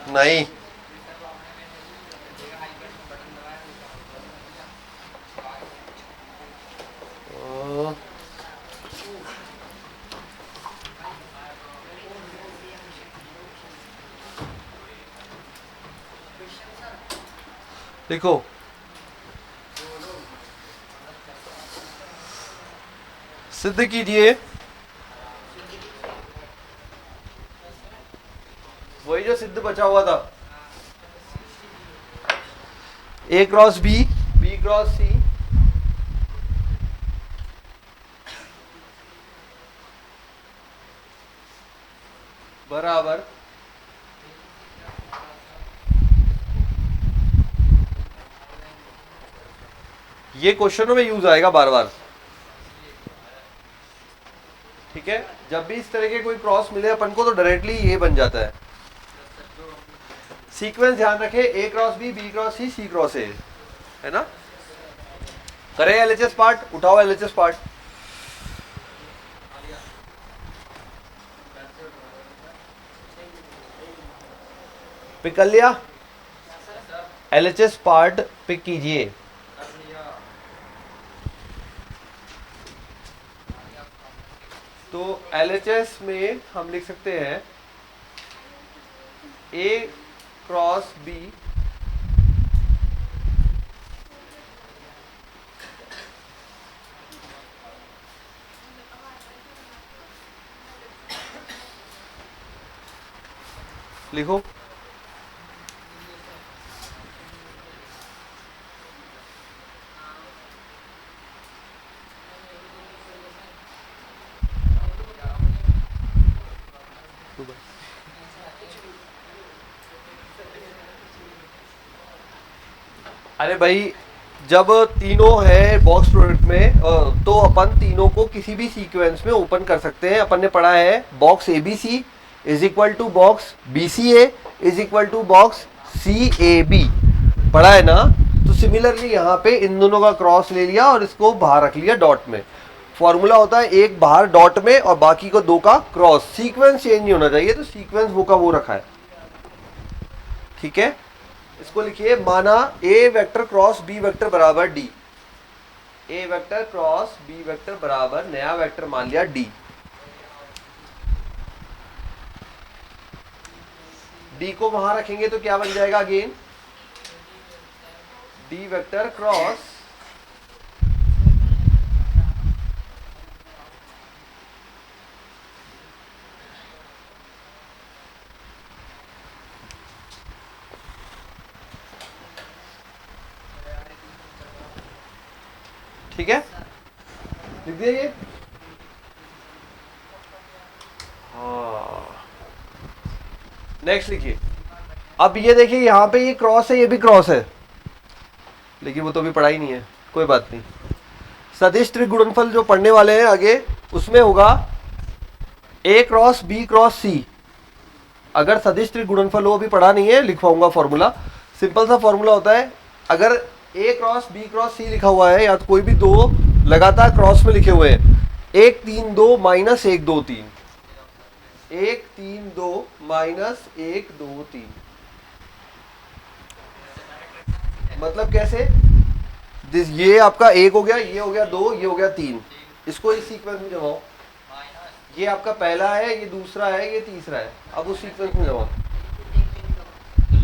नहीं, देखो सिद्ध कीजिए, वही जो सिद्ध बचा हुआ था, A cross B, B cross C, बराबर ये क्वेश्चनों में यूज आएगा बार बार। ठीक है, जब भी इस तरह के कोई क्रॉस मिले अपन को तो डायरेक्टली ये बन जाता है। सीक्वेंस ध्यान रखें, A cross B, B cross C, C cross A, है ना। करें LHS पार्ट, उठाओ LHS पार्ट। पिक कर लिया, LHS पार्ट पिक कीजिए। तो LHS में हम लिख सकते हैं A क्रॉस B लिखो। अरे भाई, जब तीनों है बॉक्स प्रोडक्ट में तो अपन तीनों को किसी भी सीक्वेंस में ओपन कर सकते हैं। अपन ने पढ़ा है box ABC is equal to box BCA is equal to box CAB, पढ़ा है ना। तो सिमिलरली यहाँ पे इन दोनों का क्रॉस ले लिया और इसको बाहर रख लिया डॉट में। फॉर्मूला होता है एक बाहर डॉट में और बाकी को दो का क्रॉस। सीक्वेंस चेंज नहीं होना चाहिए, तो सीक्वेंस वो का वो रखा है। ठीक है, इसको लिखिए, माना A vector cross B vector बराबर D, A vector cross B vector बराबर नया वेक्टर मान लिया D। D को वहां रखेंगे तो क्या बन जाएगा अगेन, D वेक्टर क्रॉस ठीक है, लिख दिया ये। नेक्स्ट लिखिए। अब ये देखिए यहाँ पे ये क्रॉस है, ये भी क्रॉस है, लेकिन वो तो अभी पढ़ा ही नहीं है, कोई बात नहीं। सदिश त्रिगुणनफल जो पढ़ने वाले हैं आगे, उसमें होगा A cross B cross C। अगर सदिश त्रिगुणनफल हो, अभी पढ़ा नहीं है, लिखवाऊंगा फॉर्मूला। सिंपल सा फॉर्मूला होता है, अगर A cross B cross C लिखा हुआ है, या तो कोई भी दो लगातार क्रॉस में लिखे हुए हैं, 1 3 2 माइनस 1 2 3, 1 3 2 माइनस 1 2 3। मतलब कैसे, ये आपका 1 हो गया, ये हो गया 2, ये हो गया 3, इसको इस सीक्वेंस में जमाओ। ये आपका पहला है, ये दूसरा है, ये तीसरा है, अब उस सीक्वेंस में जमाओ।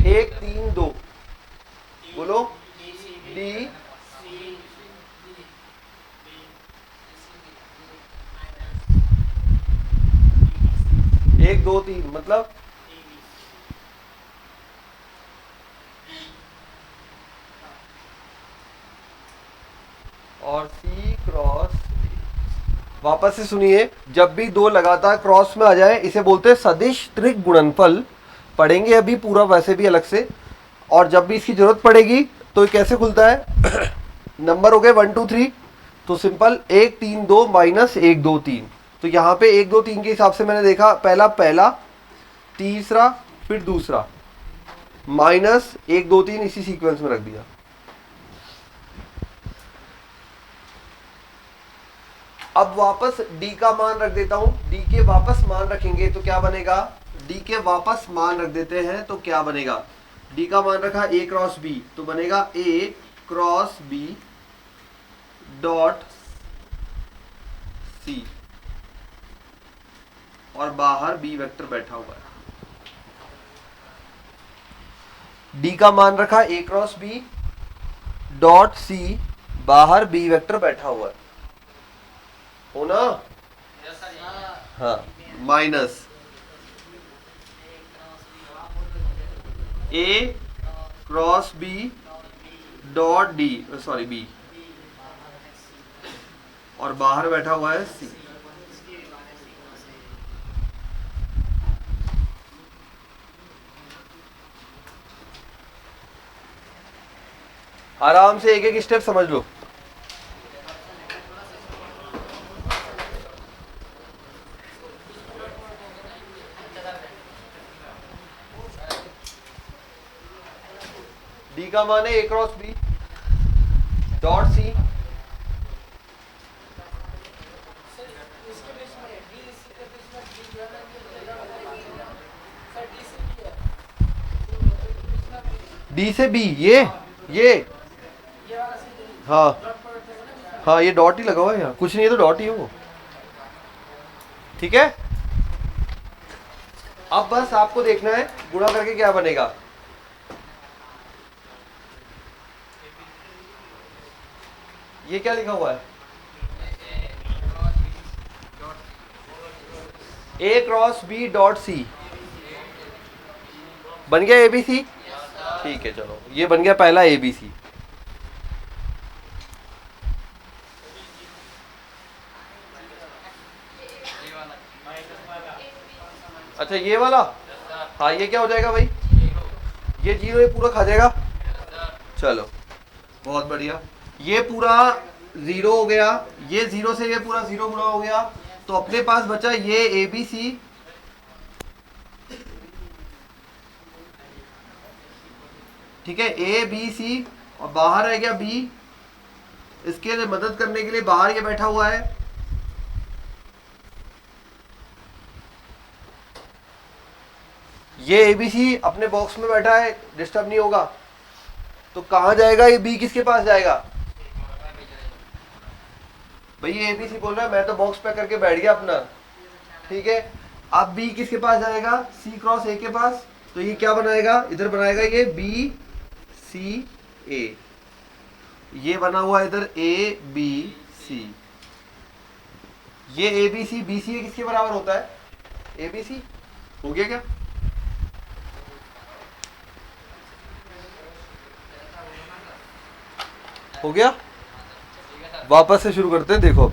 1 3 2 बोलो डी 1 2 3 मतलब और सी क्रॉस वापस से सुनिए, जब भी दो लगातार क्रॉस में आ जाए इसे बोलते हैं सदिश त्रिक गुणनफल। पढ़ेंगे अभी पूरा वैसे भी अलग से, और जब भी इसकी जरूरत पड़ेगी तो ये कैसे खुलता है नंबर हो गए 1 2 3 तो सिंपल 1 3 2 माइनस 1 2 3। तो यहाँ पे 1 2 3 के हिसाब से मैंने देखा पहला तीसरा फिर दूसरा माइनस 1 2 3 इसी सीक्वेंस में रख दिया। अब वापस d का मान रख देता हूं, d के वापस मान रखेंगे तो क्या बनेगा, d के वापस मान रख देते हैं तो क्या बनेगा, d का मान रखा a क्रॉस b तो बनेगा a cross b dot c और बाहर b वेक्टर बैठा हुआ है। d का मान रखा a cross b dot c बाहर b वेक्टर बैठा हुआ है, हो ना। हाँ minus a cross b dot d sorry b और बाहर बैठा हुआ है c। आराम से एक एक स्टेप समझ लो। डी का मान है a cross b dot c d से बी ये हाँ ये डॉट ही लगा हुआ है यहाँ, कुछ नहीं है तो डॉट ही हो, ठीक है। अब बस आपको देखना है गुणा करके क्या बनेगा, ये क्या लिखा हुआ है a cross b dot c बन गया ABC, ठीक है चलो ये बन गया पहला ABC। अच्छा ये वाला, हाँ ये क्या हो जाएगा भाई, ये जीरो ये पूरा खा जाएगा, चलो बहुत बढ़िया, ये पूरा जीरो हो गया, ये जीरो से ये पूरा जीरो गुणा हो गया, तो अपने पास बचा ये ABC ठीक है, ABC और बाहर रह गया B, इसके लिए मदद करने के लिए बाहर ये बैठा हुआ है, ये ABC अपने बॉक्स में बैठा है डिस्टर्ब नहीं होगा, तो कहां जाएगा ये B किसके पास जाएगा, भाई ये ABC बोल रहा है मैं तो बॉक्स पैक करके बैठ गया अपना, ठीक है। अब B किसके पास जाएगा, C क्रॉस A के पास, तो ये क्या बनाएगा, इधर बनाएगा ये B C A, ये बना हुआ इधर A B C, ये ABC BC किसके बराबर होता है, ABC हो गया क्या, हो गया। वापस से शुरू करते हैं, देखो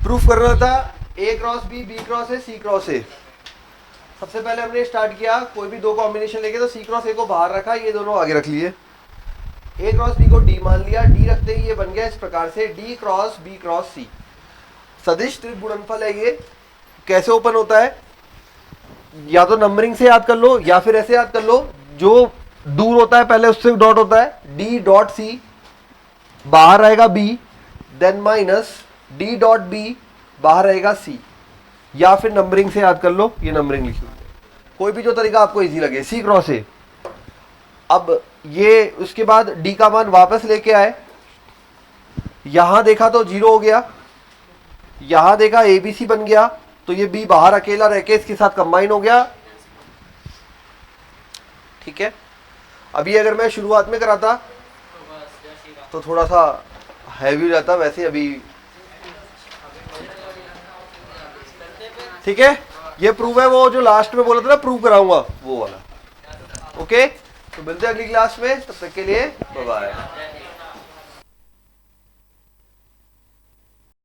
प्रूफ करना था A cross B B cross A C cross A। सबसे पहले हमने स्टार्ट किया, कोई भी दो कॉम्बिनेशन लेके तो C क्रॉस A को बाहर रखा, ये दोनों आगे रख लिए, A क्रॉस B को D मान लिया, D रखते ही ये बन गया इस प्रकार से D cross B cross C। सदिश त्रिक गुणनफल है ये, कैसे ओपन होता है, या तो नंबरिंग से याद कर लो या फिर ऐसे याद कर लो, जो दूर होता है पहले उससे डॉट होता है, D डॉट C बाहर रहेगा B then minus D dot B बाहर रहेगा C, या फिर नंबरिंग से याद कर लो, ये नंबरिंग लिखी हुई है, कोई भी जो तरीका आपको इजी लगे, C क्रॉस A। अब ये उसके बाद D का मान वापस लेके आए, यहां देखा तो जीरो हो गया, यहां देखा ABC बन गया, तो ये B बाहर अकेला रह के इसके साथ कंबाइन हो गया, ठीक है। अभी अगर मैं शुरुआत में कराता तो थोड़ा सा हैवी रहता, वैसे अभी ठीक है। ये प्रूव है, वो जो लास्ट में बोला था ना प्रूव कराऊंगा वो वाला। ओके, तो मिलते हैं अगली क्लास में, तब तक के लिए बाय बाय।